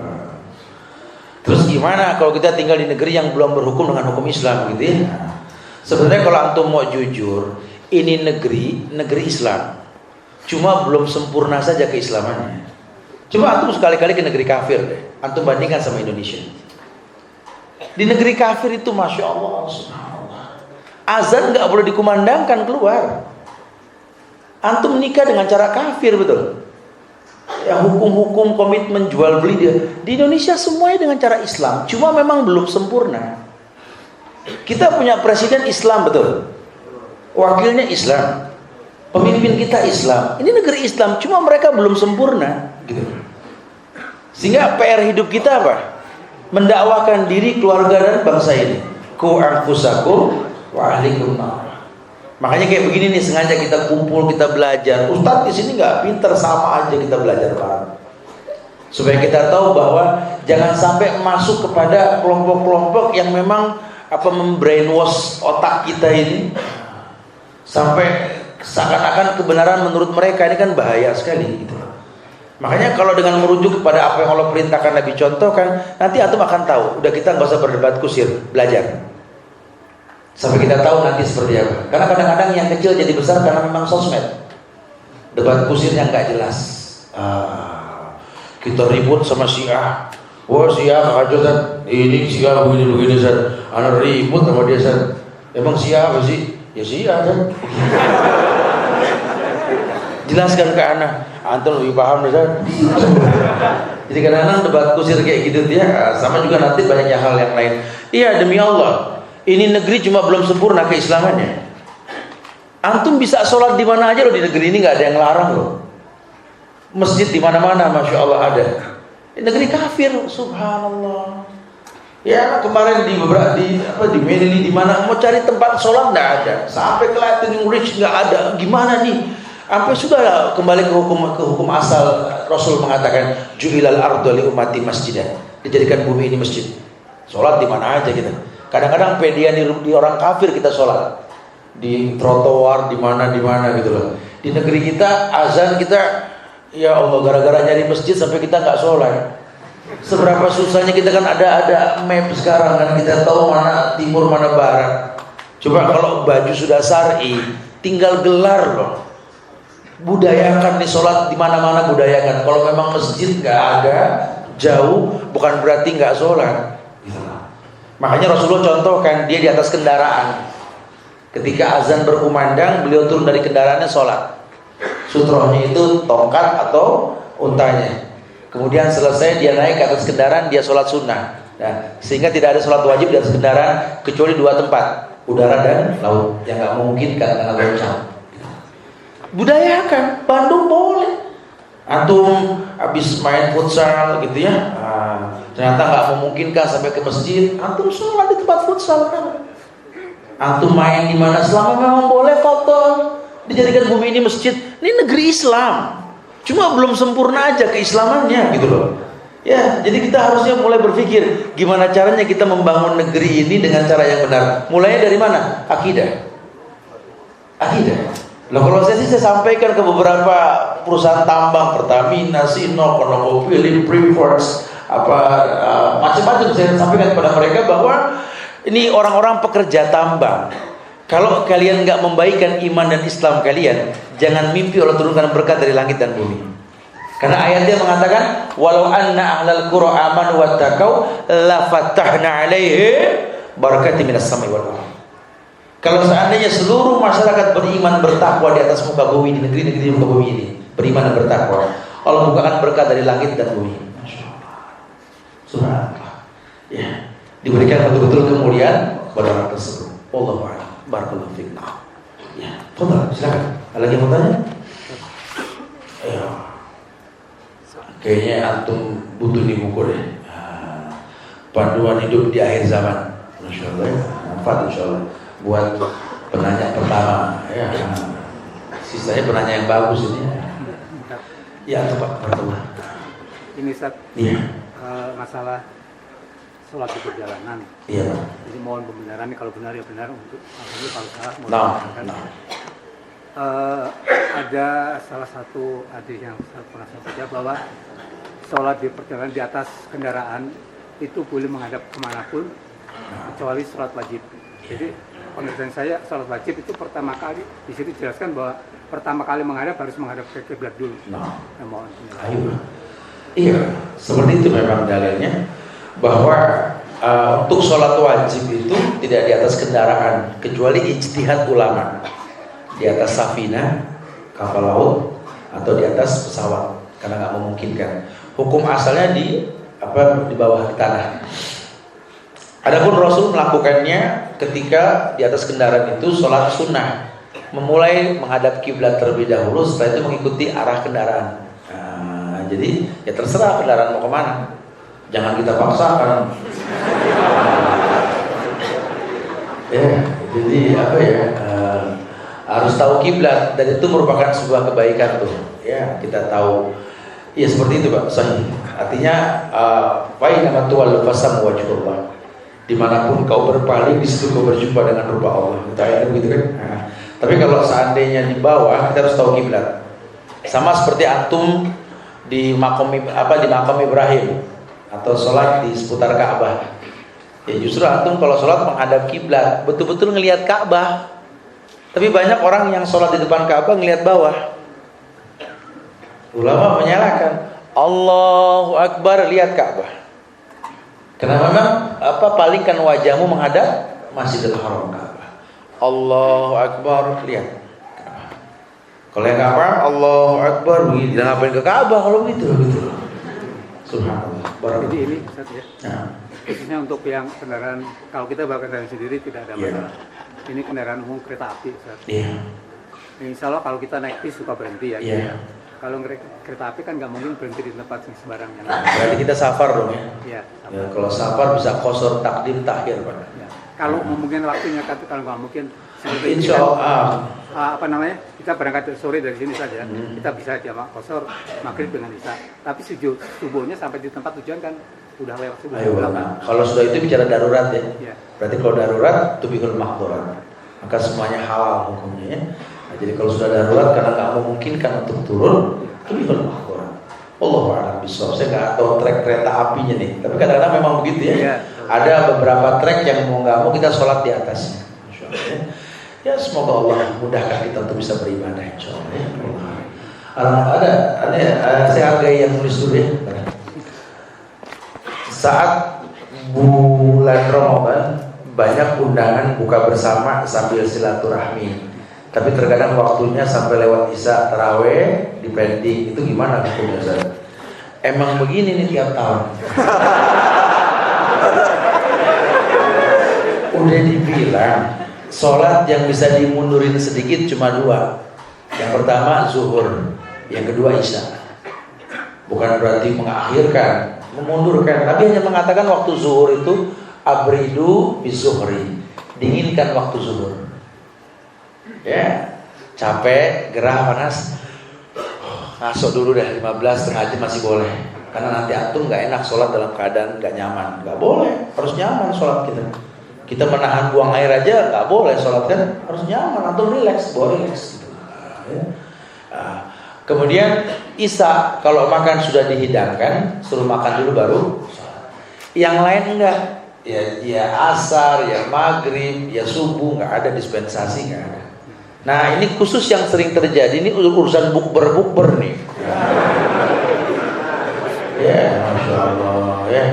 Terus gimana kalau kita tinggal di negeri yang belum berhukum dengan hukum Islam gitu ya? Sebenarnya kalau antum mau jujur, ini negeri Islam. Cuma belum sempurna saja keislamannya. Coba antum sekali-kali ke negeri kafir deh. Antum bandingkan sama Indonesia. Di negeri kafir itu Masya Allah, subhanallah, azan gak boleh dikumandangkan keluar. Antum nikah dengan cara kafir, betul. Ya, hukum-hukum komitmen jual beli dia di Indonesia semuanya dengan cara Islam. Cuma memang belum sempurna. Kita punya presiden Islam, betul. Wakilnya Islam. Pemimpin kita Islam. Ini negeri Islam, cuma mereka belum sempurna gitu. Sehingga PR hidup kita apa? Mendakwakan diri, keluarga dan bangsa ini. Ku anfusakum wa ahlikum nar. Makanya kayak begini nih, sengaja kita kumpul, kita belajar. Ustadz di sini nggak pinter, sama aja kita belajar bareng. Supaya kita tahu bahwa jangan sampai masuk kepada kelompok-kelompok yang memang membrainwash otak kita ini sampai seakan-akan kebenaran menurut mereka. Ini kan bahaya sekali gitu. Makanya kalau dengan merujuk kepada apa yang Allah perintahkan, Nabi contohkan, nanti antum akan tahu. Udah, kita nggak usah berdebat kusir, belajar sampai kita tahu nanti seperti apa. Karena kadang-kadang yang kecil jadi besar karena memang sosmed. Debat kusirnya nggak jelas. Kita ribut sama Syiah. Wah, Syiah kehajutan. Ini Syiah begini Zat. Anak ribut sama dia Zat. Emang Syiah apa sih? Ya Syiah kan. Jelaskan ke anak. Antum lebih paham Zat. Jadi kadang-kadang debat kusir kayak gitu dia. Sama juga nanti banyak hal yang lain. Iya, demi Allah, ini negeri cuma belum sempurna keislamannya. Antum bisa sholat di mana aja loh, di negeri ini nggak ada yang larang loh. Masjid di mana-mana, masya Allah ada. Di negeri kafir, subhanallah. Ya kemarin di beberapa di Medellin di mana mau cari tempat sholat nggak ada. Sampai ke Latin Rich nggak ada. Gimana nih? Sampai sudah kembali ke hukum asal. Rasul mengatakan ju'ilal ardu li ummati masjidan. Dijadikan bumi ini masjid. Sholat di mana aja kita. Kadang-kadang pedian di orang kafir kita sholat. Di trotoar di mana gitu loh. Di negeri kita azan kita, ya Allah, gara-gara nyari masjid sampai kita nggak sholat. Seberapa susahnya kita kan ada map sekarang kan, kita tahu mana timur mana barat. Coba kalau baju sudah syar'i, tinggal gelar loh. Budayakan nih sholat di mana-mana, budayakan. Kalau memang masjid nggak ada, jauh, bukan berarti nggak sholat. Makanya Rasulullah contohkan dia di atas kendaraan. Ketika azan berkumandang, beliau turun dari kendaraannya sholat. Sutrohnya itu tongkat atau untanya. Kemudian selesai dia naik ke atas kendaraan, dia sholat sunnah. Nah, sehingga tidak ada sholat wajib di atas kendaraan kecuali dua tempat, udara dan laut, yang nggak mungkin karena goncang. Budayakan, Bandung boleh. Antum habis main futsal gitu ya, ternyata nggak memungkinkan sampai ke masjid, antum sholat di tempat futsal kan. Antum main di mana selama memang boleh, foto dijadikan bumi ini masjid. Ini negeri Islam, cuma belum sempurna aja keislamannya gitu loh. Ya, jadi kita harusnya mulai berpikir gimana caranya kita membangun negeri ini dengan cara yang benar. Mulainya dari mana? Akidah. Loh, kalau saya sampaikan ke beberapa perusahaan tambang, Pertamina, Sinop, ConocoPhillips, Freeport, macam-macam, saya sampaikan kepada mereka bahwa ini orang-orang pekerja tambang. Kalau kalian nggak membaikkan iman dan Islam kalian, jangan mimpi Allah turunkan berkat dari langit dan bumi. Karena ayatnya mengatakan, walau anna ahlal qura amanu wattaqau la fatahna alaihim barakati minas samai wal ardh. Kalau seandainya seluruh masyarakat beriman bertakwa di atas muka bumi, di negeri-negeri muka bumi ini, beriman dan bertakwa, Allah bukakan berkat dari langit dan bumi. Subhanallah. Ya, diberikan betul-betul kemuliaan pada orang tersebut. Allahu a'lam. Barakallahu fiik. Ya, silakan. Ada lagi yang mau tanya? Ya. Kayaknya antum butuh di buku deh. Panduan hidup di akhir zaman. Masya Allah. Manfaat insya Allah. Buat penanya pertama. Ya. Sisanya penanya yang bagus ini. Ya, Pak. Barakallah. Ini Ustaz. Iya. Masalah sholat di perjalanan. Iya. Jadi mohon pembenaran, kalau benar ya benar, untuk kalau salah mohon Nah. Ada salah satu hadis yang saya pernah baca bahwa sholat di perjalanan di atas kendaraan itu boleh menghadap kemanapun kecuali sholat wajib. Jadi pengertian saya sholat wajib itu pertama kali di situ dijelaskan bahwa pertama kali menghadap harus menghadap ke kiblat dulu. Nah. Mohon. Ayo. Iya, seperti itu memang dalilnya. Bahwa untuk sholat wajib itu tidak di atas kendaraan kecuali ijtihad ulama, di atas safina, kapal laut, atau di atas pesawat, karena nggak memungkinkan. Hukum asalnya di bawah di tanah. Adapun Rasul melakukannya ketika di atas kendaraan itu sholat sunnah, memulai menghadap kiblat terlebih dahulu, setelah itu mengikuti arah kendaraan. Jadi ya terserah kendaraan mau kemana. Jangan kita paksakan. Ya, jadi harus tahu kiblat, dan itu merupakan sebuah kebaikan tuh. Ya, kita tahu. Ya seperti itu, Pak. Sahih. Artinya fa inna tuwal fasam wajhullah. Dimanapun kau berpaling, di situ kau berjumpa dengan rupa Allah. Kita begitu kan? Nah, tapi kalau seandainya di bawah, kita harus tahu kiblat. Sama seperti antum di makom Ibrahim atau sholat di seputar Ka'bah. Ya justru antum kalau sholat menghadap kiblat, betul-betul ngelihat Ka'bah. Tapi banyak orang yang sholat di depan Ka'bah ngelihat bawah. Ulama menyalahkan, Allahu Akbar, lihat Ka'bah. Karena memang palingkan wajahmu menghadap Masjidil Haram Ka'bah. Allahu Akbar, lihat. Kalau yang Ka'bah, Allahu Akbar, begitu. Jangan ngapain ke Ka'bah kalau begitu. Subhanallah. Jadi ini Ustaz ya. Nah. Khususnya untuk yang kendaraan, kalau kita bawa kendaraan sendiri tidak ada masalah. Ini kendaraan umum kereta api Ustaz. Iya. Insya Allah kalau kita naik bis suka berhenti ya. Iya. Kalau kereta api kan nggak mungkin berhenti di tempat yang sembarangan. Berarti kita safar dong ya. Iya. Ya, kalau safar bisa qasar takdim takhir, Pak. Ya. Kalau mungkin waktunya kan, kalau nggak mungkin seperti Insya Allah. apa namanya, kita berangkat sore dari sini saja, kita bisa jamak qasar maghrib dengan isya. Tapi subuhnya sampai di tempat tujuan kan udah lewat subuh. Ayo, kalau sudah itu bicara darurat ya. Ya. Berarti kalau darurat tubihul mahdurat, maka semuanya halal hukumnya ya. Nah, jadi kalau sudah darurat karena nggak memungkinkan untuk turun, tubihul mahdurat. Allahu a'lam bishawab. Saya nggak tahu trek kereta apinya nih, tapi kadang-kadang memang begitu ya. Ya. Ada beberapa trek yang mau nggak mau kita sholat di atasnya. Insya Allah, ya. Ya semoga Allah mudahkan kita untuk bisa beribadah insya Allah ya. Saya hargai yang nulis dulu ya. Saat bulan Ramadan banyak undangan buka bersama sambil silaturahmi. Tapi terkadang waktunya sampai lewat isya taraweh dipending. Itu gimana hukumnya Ustaz? Emang begini nih tiap tahun. Udah dibilang sholat yang bisa dimundurin sedikit cuma dua. Yang pertama zuhur, yang kedua isya. Bukan berarti mengakhirkan, memundurkan, tapi hanya mengatakan waktu zuhur itu abridu bizuhri, dinginkan waktu zuhur. Ya, capek, gerah, panas, ngasok dulu deh 15 setengah jam masih boleh. Karena nanti antum nggak enak sholat dalam keadaan nggak nyaman, nggak boleh, harus nyaman sholat kita. Kita menahan buang air aja nggak boleh, sholat kan harus nyaman, antum relax, boleh relax. Gitu. Kemudian isya kalau makan sudah dihidangkan, suruh makan dulu baru sholat. Yang lain enggak, ya asar, ya maghrib, ya subuh, nggak ada dispensasi, nggak ada. Nah ini khusus yang sering terjadi, ini urusan bukber nih. Ya, masya Allah ya.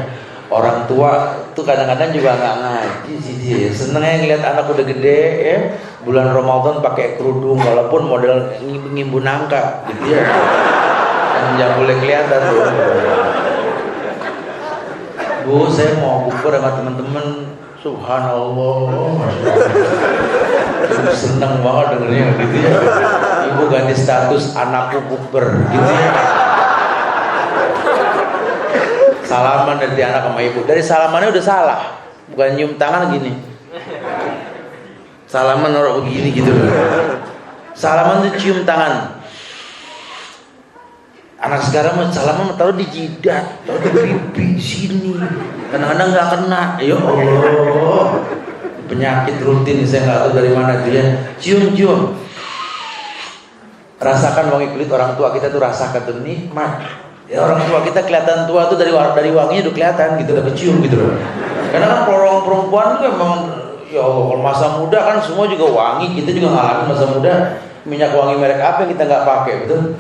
Orang tua tuh kadang-kadang juga nggak ngaji sih dia. Senengnya ngeliat anak udah gede ya, bulan Ramadan pakai kerudung walaupun model ngimbu nangka gitu ya. Kan nggak boleh kelihatan tuh. Bu, saya mau bukber sama teman-teman. Subhanallah. Seneng banget dengernya gitu ya. Ibu ganti status anakku bukber gitu ya. Salaman dari anak sama ibu. Dari salamannya udah salah. Bukan nyium tangan gini. Salaman orang begini gitu. Salaman itu cium tangan. Anak sekarang mah salaman taruh di jidat, taruh di pipi sini. Kadang-kadang nggak kena. Ya Allah. Penyakit rutin saya nggak tahu dari mana dia. Cium. Rasakan wangi kulit orang tua kita tuh, rasakan tuh nikmat. Ya orang tua kita kelihatan tua tuh dari wanginya udah kelihatan gitu, udah kecium gitu loh. Karena kan orang perempuan tuh memang ya Allah, kalau masa muda kan semua juga wangi, kita juga ngalamin masa muda. Minyak wangi merek apa yang kita nggak pakai, betul?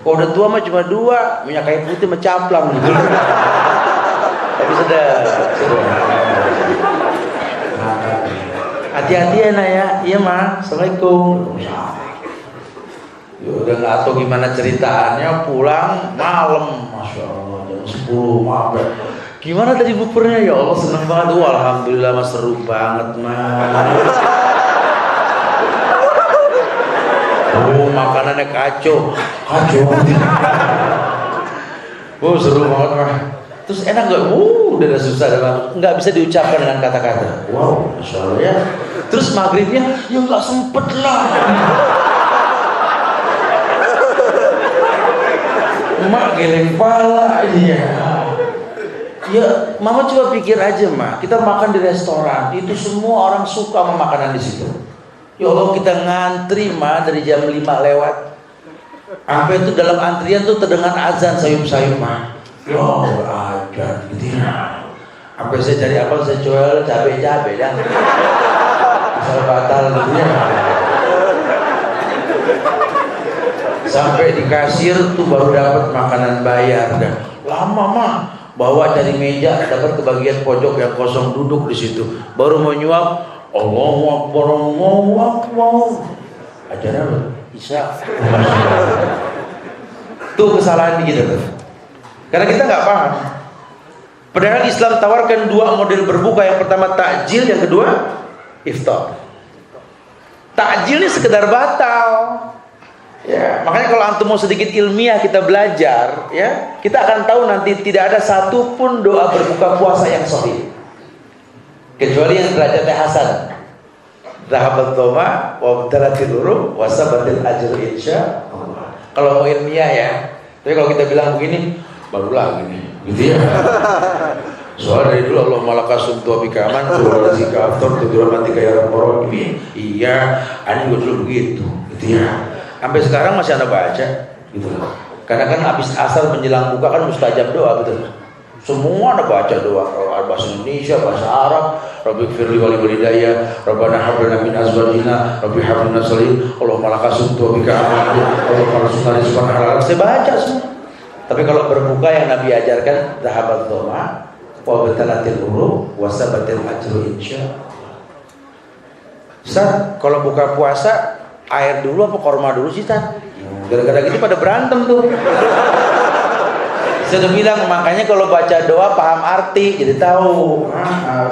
Kalau udah tua mah cuma dua, minyak kayu putih mencaplang gitu. Tapi sudah. Hati-hati ya nak ya, iya mah. Assalamualaikum. Ya udah nggak tahu gimana ceritaannya, pulang malam, masya Allah jam 10 maaf ya. Gimana tadi bupernya ya Allah, seneng banget. Alhamdulillah mas, seru banget mas. Oh makanannya kacau. Oh seru banget mas. Terus enak nggak? Udah susah, nggak bisa diucapkan dengan kata-kata. Wow, masya Allah ya. Terus maghribnya ya nggak sempet lah. Mak geleng pala ya. Ya, mama coba pikir aja mak, kita makan di restoran, itu semua orang suka sama makanan di situ. Ya Allah, kita ngantri mak dari jam 5 lewat. Sampai itu dalam antrian tuh terdengar azan sayup-sayup mak. Ya Allah, azan gitu ya. Sampai saya cari apa, saya jual cabai-cabai dah. Misal batal gitu ya. Sampai di kasir tuh baru dapat makanan bayar dan lama mah bawa dari meja dapat kebagian pojok yang kosong, duduk di situ baru mau nyuap. Allahu Akbar, Allahu Akbar. Ajaran Isya. Tuh kesalahan kita tuh. Karena kita nggak paham. Padahal Islam tawarkan dua model berbuka, yang pertama takjil, yang kedua iftar. Takjil ini sekedar batal. Ya, makanya kalau antum mau sedikit ilmiah kita belajar, ya, kita akan tahu nanti tidak ada satupun doa berbuka puasa yang sahih kecuali yang derajatnya hasan. Dhahabat dhoma wa btalatil uruq wa sabatil ajr insyaallah. Kalau mau ilmiah ya. Tapi kalau kita bilang begini, baru lagi nih, gitu ya. Soal dari dulu Allah malaka sumtu abikaman tuh si kafir tuh mati kayak orang iya, ani gue dulu begitu, gitu ya. Sampai sekarang masih ada baca, gitu loh. Karena kan habis asar menjelang buka kan mustajab doa, betul. Semua ada baca doa, bahasa Indonesia, bahasa Arab. Rabbi firli wali walidayya, Rabbana hablana min azwajina, Rabbi hablana salihin, Allahumma laka sumtu bika amantu, Allahumma rasulna rizqan halal. Saya baca semua. Tapi kalau berbuka yang Nabi ajarkan dhahabat dhoma wa batalatil uruq wa sabatil ajru insyaallah. Ustaz, kalau buka puasa air dulu apa korma dulu sih, Ustaz? Gara-gara gitu pada berantem tuh. Saya udah bilang, makanya kalau baca doa paham arti, jadi tahu.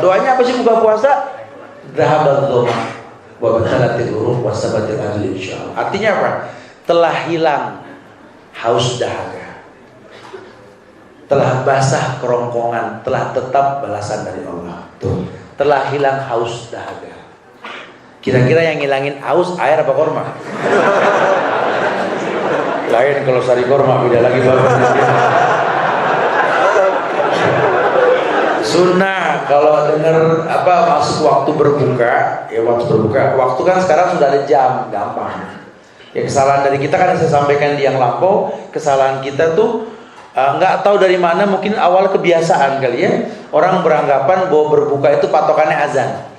Doanya apa sih buka puasa? Dhahabat dhoma wa batalatil uruq wa sabatil ajru insyaallah. Artinya apa? Telah hilang haus dahaga, telah basah kerongkongan, telah tetap balasan dari Allah. Tuh, telah hilang haus dahaga. Kira-kira yang ngilangin haus air apa korma? Lain kalau sari korma, beda lagi bapak. Sunnah kalau dengar apa masuk waktu berbuka, ya waktu berbuka. Waktu kan sekarang sudah ada jam, gampang. Ya kesalahan dari kita kan saya sampaikan di yang lampau, kesalahan kita tuh nggak tahu dari mana, mungkin awal kebiasaan kali ya. Orang beranggapan bahwa berbuka itu patokannya azan.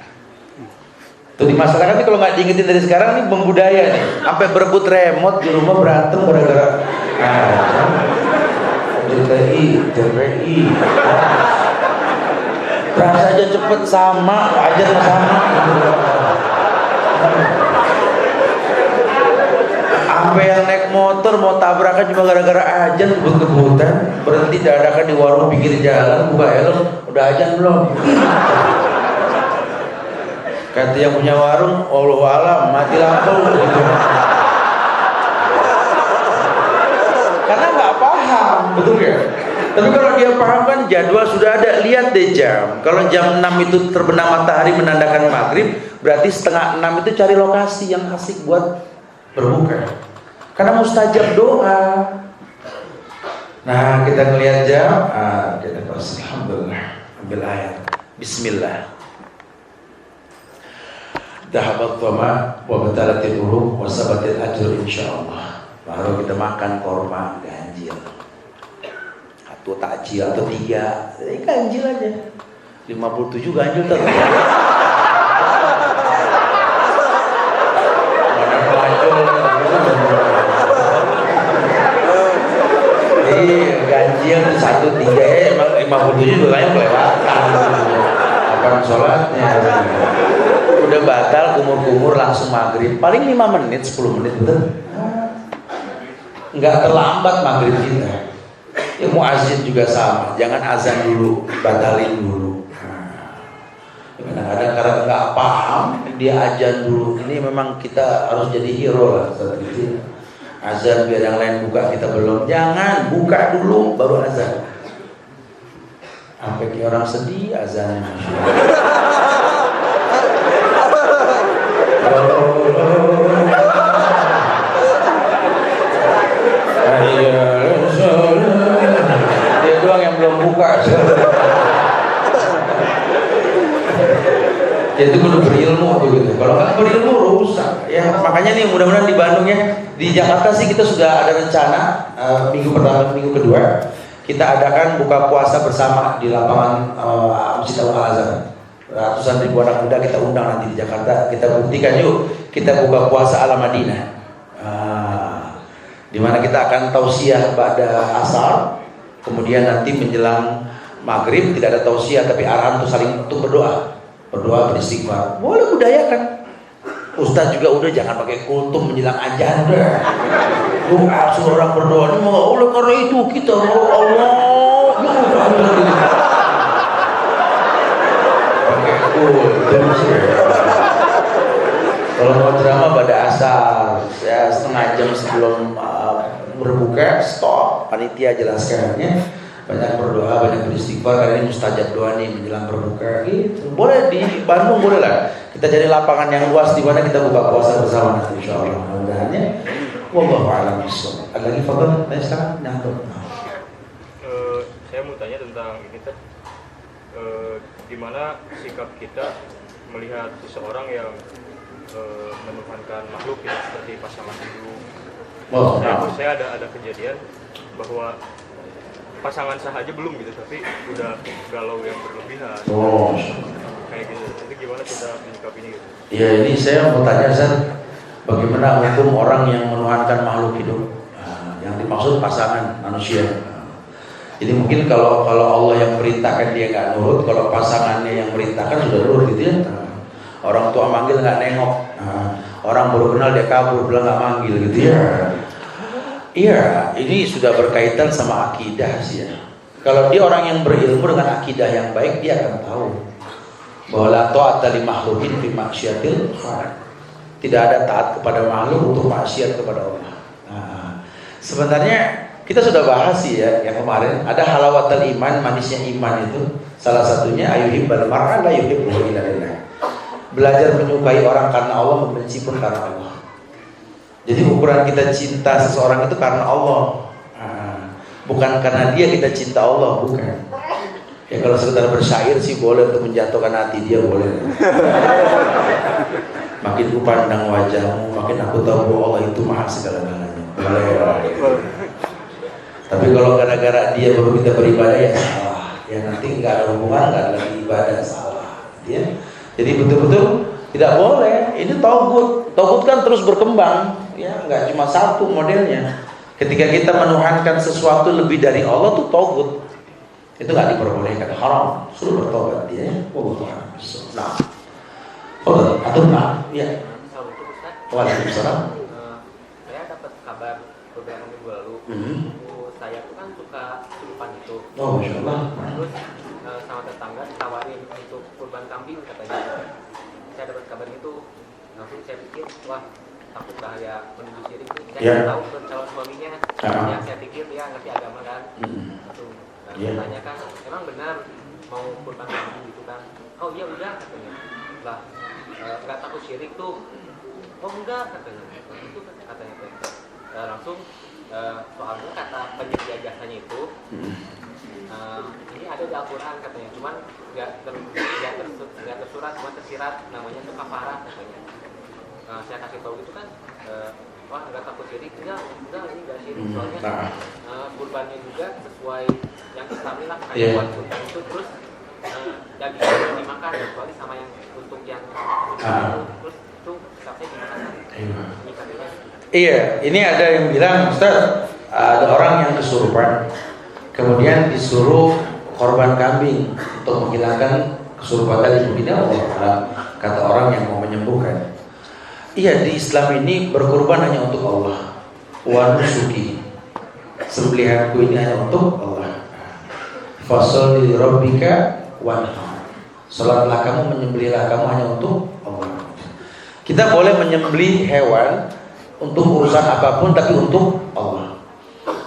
Tuh di masyarakat ini kalau nggak diingetin dari sekarang nih membudaya nih, sampai berebut remote di rumah berantem gara-gara JPI. Berasa aja cepet sama, aja sama. Sampai yang naik motor mau tabrakan cuma gara-gara ajan kebut-kebutan, berhenti dadakan di warung pinggir jalan, buka helm, udah ajan belum? Kata yang punya warung, Allahu alam, mati lampu gitu. Karena nggak paham, betul ya? Tapi kalau dia paham kan jadwal sudah ada, lihat deh jam. Kalau jam 6 itu terbenam matahari menandakan maghrib, berarti setengah 6 itu cari lokasi yang asik buat berbuka. Karena mustajab doa. Nah, kita ngelihat jam, kita bahas, alhamdulillah, ambil air. Bismillah. Dhahabat dhoma wa batalatil uruq wa sabatil ajr insyaallah. Baru kita makan korma ganjil. Atau takjil atau 3. Ganjil aja. 57 ganjil terus. Mana pelacur. Ganjil 1-3 emang 57 juga yang kelewatan. Kapan sholatnya? Udah batal, kumur-kumur langsung maghrib. Paling 5 menit, 10 menit betul. Nggak terlambat maghrib kita. Ya muazzin juga sama. Jangan azan dulu, batalin dulu. Kadang-kadang karena nggak paham, dia azan dulu. Ini memang kita harus jadi hero lah saat itu. Azan biar yang lain buka, kita belum. Jangan, buka dulu baru azan. Sampai kayak orang sedih azannya. Dia doang yang belum buka. Jadi kudu berilmu tuh gitu. Kalau nggak berilmu rusak. Ya makanya nih mudah-mudahan di Bandung ya, di Jakarta sih kita sudah ada rencana minggu pertama, minggu kedua kita adakan buka puasa bersama di lapangan Masjid Al-Azhar. Ratusan ribu anak muda kita undang nanti di Jakarta. Kita buktikan yuk, kita buka puasa ala Madinah. Di mana kita akan tausiah pada asar, kemudian nanti menjelang maghrib tidak ada tausiah tapi arahan untuk saling untuk berdoa, beristighfar. Boleh budayakan. Ustaz juga udah jangan pakai kultum menjelang ajan udah. Doa suruh orang berdoa ini oleh karena itu kita Allah. Kalau mau ceramah pada asar, ya setengah jam sebelum berbuka, stop. Panitia jelaskannya, banyak berdoa, banyak beristighfar karena ini mustajab doa nih menjelang berbuka. Gitu. Boleh di Bandung, boleh lah. Kita cari lapangan yang luas di mana kita buka puasa bersama nanti, insyaallah. Mudah-mudahannya. Wallahu a'lam bishawab. Ada lagi fadhil? Tanya sekarang. Saya mau tanya tentang ini teh, gimana sikap kita melihat seseorang yang menuhankan makhluk ya, seperti pasangan hidup. Saya ada kejadian bahwa pasangan sah aja belum gitu, tapi udah galau yang berlebihan. Kayak gitu. Jadi gimana kita menyikapinya gitu? Ya ini saya mau tanya Ustaz, bagaimana hukum orang yang menuhankan makhluk hidup? Yang dimaksud pasangan manusia. Jadi mungkin kalau Allah yang perintahkan dia nggak nurut, kalau pasangannya yang perintahkan sudah nurut gitu ya. Orang tua manggil nggak nengok, orang baru kenal dia kabur bilang nggak manggil gitu ya. Iya, ini sudah berkaitan sama akidah sih ya. Kalau dia orang yang berilmu dengan akidah yang baik, dia akan tahu bahwa la ta'ata li makhluqin fi maksiatil khaliq. Tidak ada taat kepada makhluk untuk maksiat kepada Allah. Sebenarnya kita sudah bahas sih ya yang kemarin, ada halawatul iman, manisnya iman itu salah satunya ayuhibbal mar'a la yuhibbu illa lillah. Belajar menyukai orang karena Allah, membenci pun karena Allah. Jadi ukuran kita cinta seseorang itu karena Allah, bukan karena dia kita cinta Allah, bukan. Ya kalau sekedar bersyair sih boleh untuk menjatuhkan hati dia, boleh. Makin ku pandang wajahmu, makin aku tahu bahwa Allah itu maha segala-galanya. Boleh. Tapi kalau gara-gara dia baru kita beribadah ya salah. Ya nanti nggak ada hubungan, nggak ada lagi ibadah, salah. Ya. Jadi betul-betul tidak boleh. Ini tauhid. Tauhid kan terus berkembang. Ya, nggak cuma satu modelnya. Ketika kita menuhankan sesuatu lebih dari Allah tuh tauhid. Itu nggak diperbolehkan, haram. Suruh bertobat dia. Nah, atau nah, ya. Waalaikumsalam. Saya dapat kabar beberapa minggu lalu. Saya tuh kan suka surupan itu. Oh, masya Allah. Terus sama tetangga ditawarin untuk kurban kambing katanya. Saya dapat kabar itu, langsung saya pikir, wah takut bahaya menuju syirik. Saya tahu calon suaminya, yang saya pikir dia ngerti agama kan. Langsung saya tanyakan, emang benar mau kurban kambing gitu kan? Oh iya udah katanya. Lah nggak takut syirik tuh? Oh enggak katanya. Itu katanya langsung. Soalnya kata penyedia jasanya itu ini ada di Al-Quran katanya, cuman nggak tersurat, cuma tersirat, namanya itu kafarah katanya. Saya kasih tahu gitu kan, wah nggak takut syirik, enggak ini nggak syirik, soalnya kurbannya juga sesuai yang Islami lah, kayak buat kurban itu, terus dagingnya dimakan kecuali sama yang untuk yang terus itu sikapnya gimana? Iya, ini ada yang bilang, Ustaz, ada orang yang kesurupan, kemudian disuruh korban kambing untuk menghilangkan kesurupan tadi. Begini Allah, kata orang yang mau menyembuhkan. Iya, di Islam ini berkorban hanya untuk Allah. Wa nusuki, sembelihanku ini hanya untuk Allah. Fasholli rabbika wanhar, salatlah kamu, menyembelihlah kamu hanya untuk Allah. Kita boleh menyembelih hewan untuk urusan apapun, tapi untuk Allah.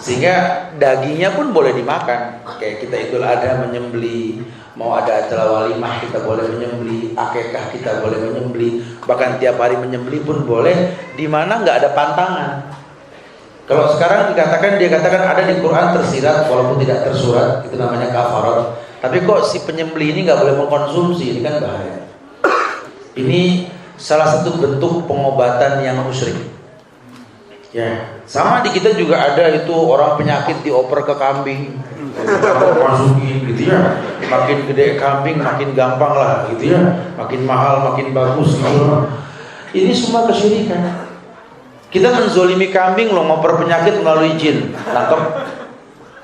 Sehingga dagingnya pun boleh dimakan. Kayak kita Idul Adha menyembelih, mau ada acara walimah kita boleh menyembelih, akikah kita boleh menyembelih, bahkan tiap hari menyembelih pun boleh, di mana nggak ada pantangan. Kalau sekarang dia katakan ada di Quran tersirat walaupun tidak tersurat, itu namanya kafarat. Tapi kok si penyembelih ini nggak boleh mengkonsumsi, ini kan bahaya. Ini salah satu bentuk pengobatan yang musyrik. Ya, sama di kita juga ada itu orang penyakit dioper ke kambing, masukin gitu ya. Makin gede kambing makin gampang lah gitu ya, makin mahal makin bagus gitu. Ini semua kesyirikan. Kita menzolimi kambing loh, ngoper penyakit melalui jin. Tangkap,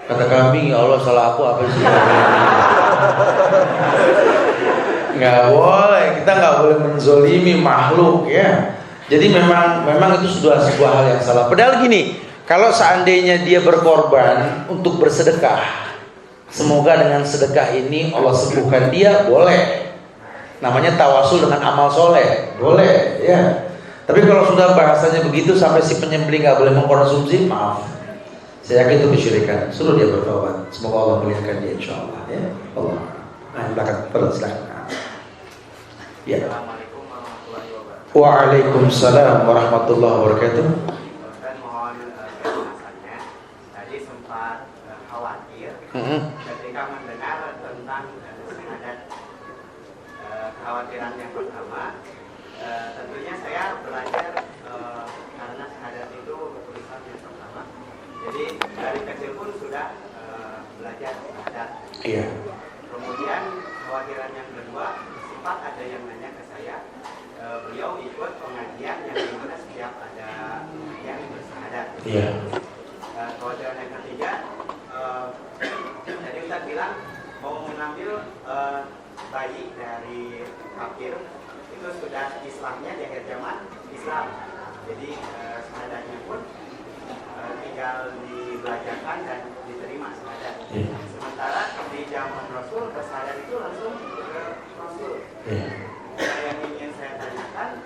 kata kambing, ya Allah salah aku apa sih? Nggak boleh, kita nggak boleh menzolimi makhluk ya. Jadi memang itu sudah sebuah hal yang salah. Padahal gini, kalau seandainya dia berkorban untuk bersedekah, semoga dengan sedekah ini Allah sembuhkan dia, boleh. Namanya tawasul dengan amal soleh, boleh ya. Tapi kalau sudah bahasanya begitu sampai si penyembelih nggak boleh mengkonsumsi, maaf, saya yakin itu kesyirikan. Suruh dia bertobat. Semoga Allah muliakan dia, insyaallah. Ya, Allah. Nah, belakang, terus silakan. Ya. Assalamualaikum warahmatullahi wabarakatuh. Waalaikumsalam warahmatullahi wabarakatuh. Dan mohon penjelasannya. Tadi sempat khawatir ketika mendengar tentang syahadat. Kekhawatiran yang pertama, tentunya saya belajar karena syahadat itu tulisan yang pertama. Jadi dari kecil pun sudah belajar syahadat. Iya. Kemudian kekhawatiran yang kedua, sempat ada yang nanya ke saya, beliau ikut pengajian yang dimana setiap ada yang bersyahadat. Iya. Kekhawatiran yang ketiga, tadi Ustaz bilang mau mengambil bayi dari kafir itu sudah Islamnya di akhir zaman Islam. Jadi syahadatnya pun tinggal dibelajarkan dan diterima syahadat. Sementara di zaman Rasul bersyahadat itu langsung ke Rasul. Yang ingin saya tanyakan,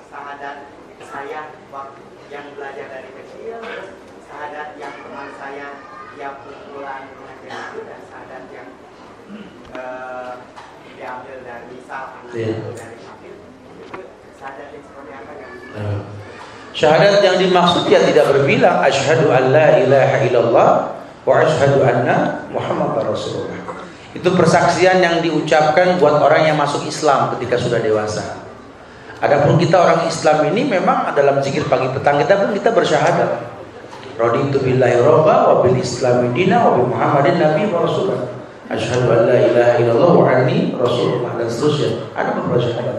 syahadat saya waktu yang belajar dari kecil, terus syahadat yang teman saya tiap kumpulan pengajian itu, dan syahadat yang diambil dari misal anak itu dari kafir, itu syahadat yang seperti apa yang Syahadat yang dimaksud ya tidak berbilang asyhadu an la ilaha illallah wa asyhadu anna Muhammadar Rasulullah. Itu persaksian yang diucapkan buat orang yang masuk Islam ketika sudah dewasa. Adapun kita orang Islam ini memang dalam zikir pagi petang kita bersyahadat. Raditu billahi rabba wa bil islami dina wa bi Muhammadin nabi wa rasulullah. Asyhadu an la ilaha illallah wa anni rasulullah, dan seterusnya. Ada beberapa syahadat.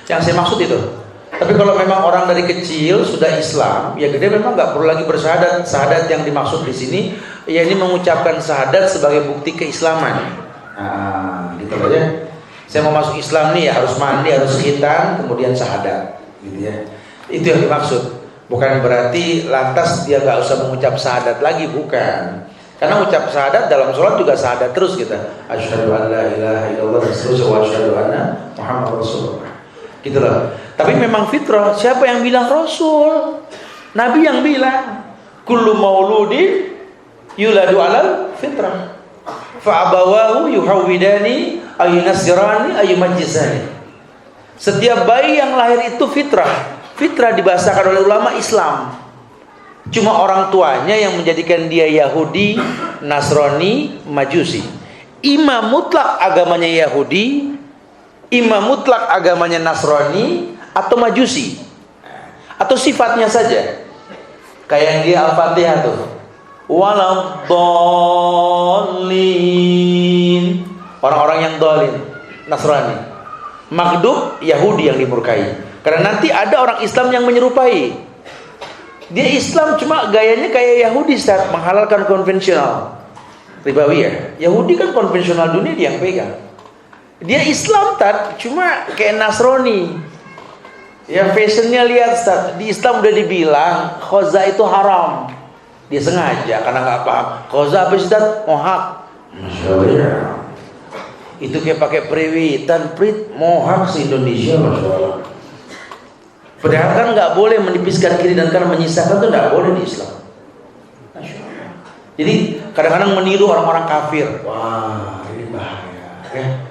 Yang saya maksud itu. Tapi kalau memang orang dari kecil sudah Islam, ya gede memang nggak perlu lagi bersyahadat. Syahadat yang dimaksud di sini, ya ini mengucapkan syahadat sebagai bukti keislaman. Nah, gitu aja. Saya mau masuk Islam nih, ya harus mandi, harus khitan, kemudian syahadat, gitu ya. Itu yang dimaksud. Bukan berarti lantas dia nggak usah mengucap syahadat lagi, bukan. Karena ucap syahadat dalam sholat juga syahadat terus kita. Asyhadu an la ilaha illallah wa asyhadu anna Muhammadar Rasulullah. Gitu loh. Tapi memang fitrah, siapa yang bilang Rasul? Nabi yang bilang, kullu mauludin yuladu alal fitrah. Fa abawahu yuhawidani ayunasirani ayumajjisani. Setiap bayi yang lahir itu fitrah. Fitrah dibahasakan oleh ulama Islam. Cuma orang tuanya yang menjadikan dia Yahudi, Nasrani, Majusi. Imam mutlak agamanya Yahudi, imam mutlak agamanya Nasrani atau Majusi, atau sifatnya saja. Kayak yang di Al-Fatihah tuh, waladhdallin, orang-orang yang dhalin, Nasrani. Maghdub, Yahudi yang dimurkai. Karena nanti ada orang Islam yang menyerupai. Dia Islam cuma gayanya kayak Yahudi, Ustaz, menghalalkan konvensional ribawiyah. Yahudi kan konvensional dunia dia yang pegang. Dia Islam cuma kayak Nasrani. Ya fashionnya lihat, Ustaz, di Islam udah dibilang khoza itu haram. Dia sengaja karena nggak paham. Khoza apa sih, Ustaz? Mohak. Masyaallah. Itu kayak pakai periwitan, prit mohak se Indonesia, masyaallah. Padahal kan nggak boleh menipiskan kiri dan kanan, menyisakan itu nggak boleh di Islam. Jadi kadang-kadang meniru orang-orang kafir. Wah, ini bahaya. Ya.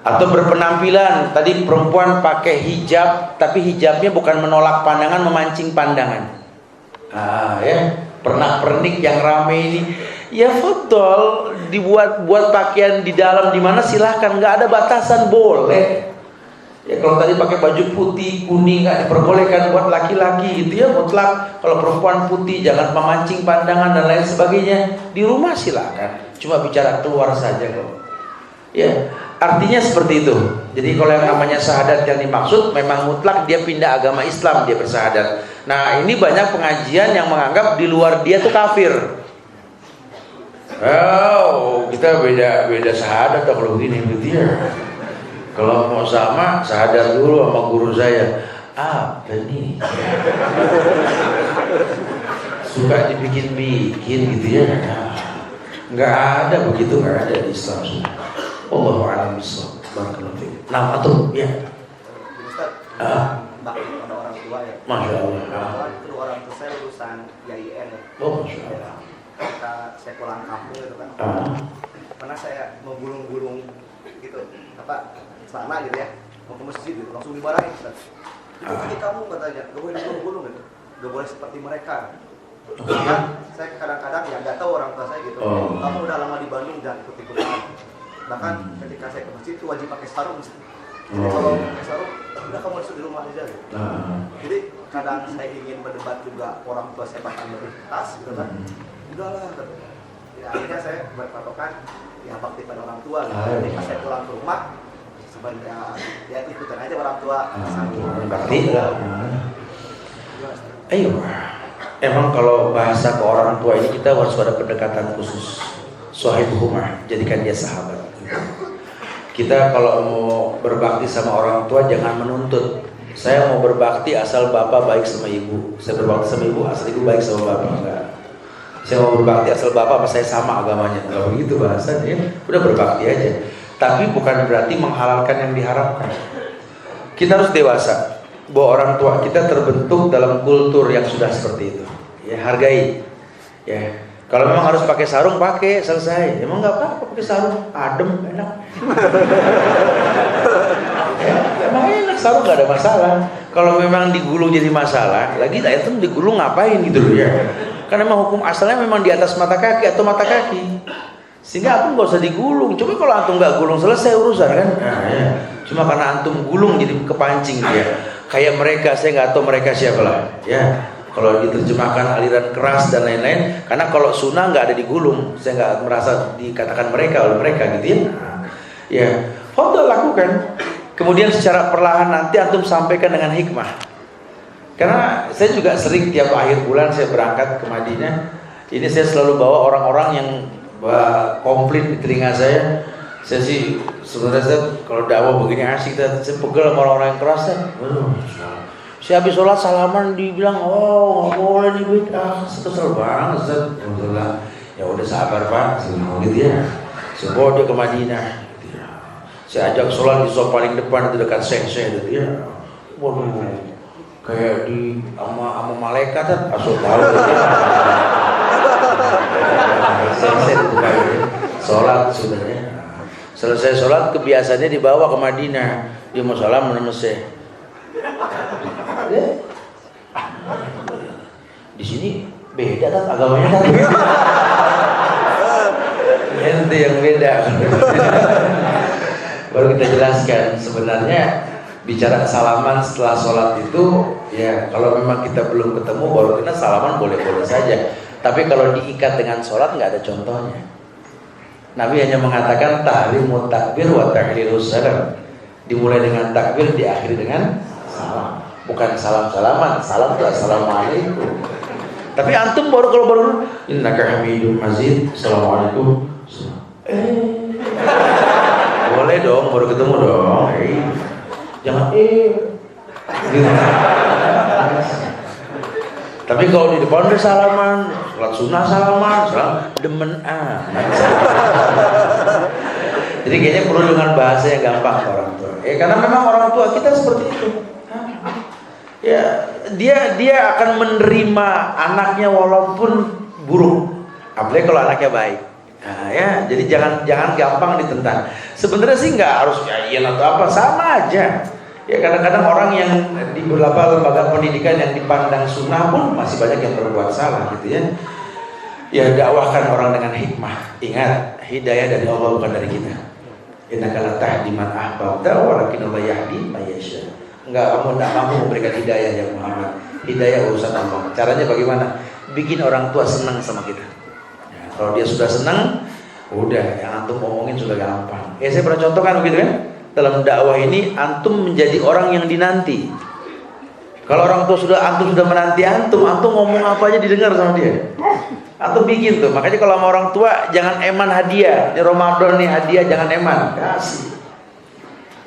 Atau berpenampilan, tadi perempuan pakai hijab, tapi hijabnya bukan menolak pandangan, memancing pandangan. Ya, pernak-pernik yang rame ini, ya foto dibuat pakaian di dalam di mana silahkan, nggak ada batasan, boleh. Ya kalau tadi pakai baju putih, kuning nggak diperbolehkan buat laki-laki gitu ya, mutlak. Kalau perempuan putih jangan memancing pandangan dan lain sebagainya. Di rumah silakan, cuma bicara keluar saja kok. Ya, artinya seperti itu. Jadi kalau yang namanya syahadat yang dimaksud memang mutlak dia pindah agama Islam, dia bersyahadat. Nah ini banyak pengajian yang menganggap di luar dia tuh kafir. Oh, kita beda syahadat kalau begini begitu ya. Kalau mau sama, syahadat dulu sama guru saya. Apa nih? Suka dibikin-bikin gitu ya. Nggak ada begitu, nggak ada di Islam semua. Allahu a'lam bishawab. Barakallahu fiik. Nah, atau ya. Ustaz, orang tua ya. Masya Allah. Kebetulan kedua orang tua saya lulusan IAIN ya. Oh, Masya Allah. Ketika saya pulang kampung gitu kan, pernah saya menggulung-gulung gitu, celana gitu ya, mau ke masjid gitu, langsung dimarahin Ustaz. Jadi kamu katanya, gak boleh digulung-gulung gitu, gak boleh seperti mereka. Saya kadang-kadang ya nggak tahu orang tua saya gitu. Kamu udah lama di Bandung, jangan ikut-ikutan. Bahkan ketika saya ke masjid itu wajib pakai sarung. Jadi kalau pakai sarung, udah kamu di rumah aja gitu. Jadi kadang saya ingin berdebat juga orang tua saya bahkan lebih keras gitu kan. Udahlah, gitu. Ya, akhirnya saya berpatokan ya bakti pada orang tua. Gitu. Ketika saya pulang ke rumah, sebenarnya ya ikutan aja orang tua. Bakti lah. Ayo. Emang kalau bahasa ke orang tua ini kita harus ada pendekatan khusus. Sohibuhumah, jadikan dia sahabat. Kita kalau mau berbakti sama orang tua jangan menuntut. Saya mau berbakti asal bapak baik sama ibu. Saya berbakti sama ibu asal ibu baik sama bapak. Enggak. Saya mau berbakti asal bapak sama saya sama agamanya. Enggak begitu bahasanya. Udah berbakti aja. Tapi bukan berarti menghalalkan yang diharapkan. Kita harus dewasa bahwa orang tua kita terbentuk dalam kultur yang sudah seperti itu. Ya, hargai. Ya. Kalau memang harus pakai sarung, pakai, selesai. Emang nggak apa-apa pakai sarung, adem, enak. Ya, emang enak sarung nggak ada masalah. Kalau memang digulung jadi masalah, lagi itu digulung ngapain gitu loh ya? Karena memang hukum asalnya memang di atas mata kaki atau mata kaki. Sehingga aku nggak usah digulung. Coba kalau antum nggak gulung selesai urusan kan? Nah, ya. Cuma karena antum gulung jadi kepancing dia. Kayak mereka, saya nggak tahu mereka siapa lah. Ya. Kalau diterjemahkan aliran keras dan lain-lain, karena kalau sunnah nggak ada digulung, saya nggak merasa dikatakan mereka oleh mereka gitu ya. Ya, fadhal lakukan. Kemudian secara perlahan nanti antum sampaikan dengan hikmah. Karena saya juga sering tiap akhir bulan saya berangkat ke Madinah. Ini saya selalu bawa orang-orang yang komplain di telinga saya. Saya sih sebenarnya kalau dakwah begini asik, saya pegel sama orang-orang yang keras ya. Saya habis sholat salaman dibilang, oh nggak boleh nih beda, kesel banget Ustaz. Ya udah sabar Pak, gitu ya. Saya bawa dia ke Madinah. Gitu ya. Saya ajak sholat di sop paling depan itu dekat seng-seng gitu ya. Waduh, kayak di sama malaikat kan, asal tahu. Seng-seng itu kayak sholat sebenarnya. Selesai sholat kebiasaannya dibawa ke Madinah. Dia mau salam sama saya. Di sini beda kan agamanya kan? Ente yang beda. Baru kita jelaskan sebenarnya bicara salaman setelah sholat itu ya kalau memang kita belum ketemu baru kita salaman boleh-boleh saja. Tapi kalau diikat dengan sholat nggak ada contohnya. Nabi hanya mengatakan tahrimut takbir wa tahlilus salam. Dimulai dengan takbir, diakhiri dengan salam. Bukan salam-salaman, salam itu assalamualaikum. Tapi antum baru innaka hamidum mazid, assalamualaikum. Boleh dong, baru ketemu dong. Jangan gitu. Tapi kalau di depan udah salaman, sholat sunnah salaman, salam demen Jadi kayaknya perlu dengan bahasa yang gampang orang tua. Karena memang orang tua kita seperti itu. Ya, dia akan menerima anaknya walaupun buruk, apalagi kalau anaknya baik. Nah, ya, jadi jangan gampang ditentang. Sebenarnya sih nggak harus ya iya atau apa, sama aja. Ya kadang-kadang orang yang di beberapa lembaga pendidikan yang dipandang sunnah pun masih banyak yang berbuat salah gitu ya. Ya dakwahkan orang dengan hikmah. Ingat, hidayah dari Allah bukan dari kita. Innaka la tahdi man ahbabta walakin Allah yahdi man yasha. Kamu tidak mampu memberikan hidayah ya Muhammad. Hidayah urusan Allah. Caranya bagaimana? Bikin orang tua senang sama kita. Ya, kalau dia sudah senang, udah yang antum omongin sudah gampang. Saya pernah contohkan begitu kan? Dalam dakwah ini antum menjadi orang yang dinanti. Kalau orang tua antum sudah menanti antum ngomong apa aja didengar sama dia. Antum bikin tuh. Makanya kalau sama orang tua jangan eman hadiah. Ini Ramadan nih hadiah jangan eman. Kasih.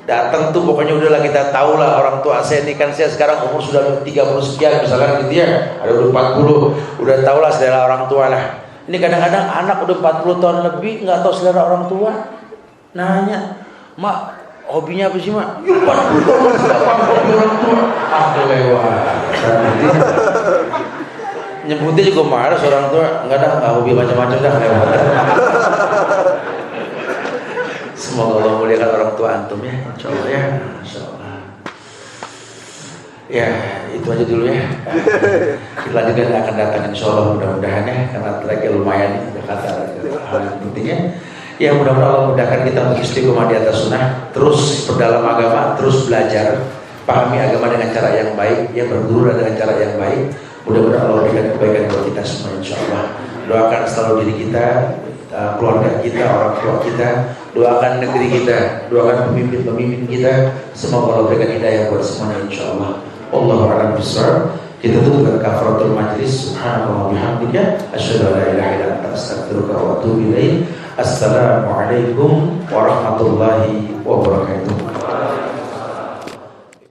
Datang tuh pokoknya udahlah kita tahu lah orang tua saya ini kan saya sekarang umur sudah 30 sekian misalkan gitu ya. Ada udah 40, udah tahu lah selera orang tua lah. Ini kadang-kadang anak udah 40 tahun lebih nggak tahu selera orang tua. Nanya, "Mak, hobinya apa sih mak? 40 tahun masih apa hobi orang tua? Ah kelewat. Nyebutnya juga marah seorang tua, nggak hobi macam-macam dah lewat. Semoga Allah muliakan orang tua antum ya, insyaallah ya. Insyaallah. Ya, itu aja dulu ya. Kita lanjutkan akan datang insyaallah mudah-mudahan ya, karena lagi lumayan ya kata pentingnya. Ya mudah-mudahan Allah mudahkan kita untuk istiqomah di atas sunnah, terus berdalam agama, terus belajar, pahami agama dengan cara yang baik, ya berguru dengan cara yang baik. Mudah-mudahan Allah berikan kebaikan buat kita semua insyaallah. Doakan selalu diri kita, keluarga kita, orang tua kita, doakan negeri kita, doakan pemimpin-pemimpin kita, semoga Allah berikan hidayah buat semuanya insyaallah. Wallahu a'lam bishawab. Kita tutup dengan kafaratul majlis. Subhanallah wa bihamdika asyhadu an la ilaha illa anta astaghfiruka wa atubu ilaik. Assalamualaikum warahmatullahi wabarakatuh.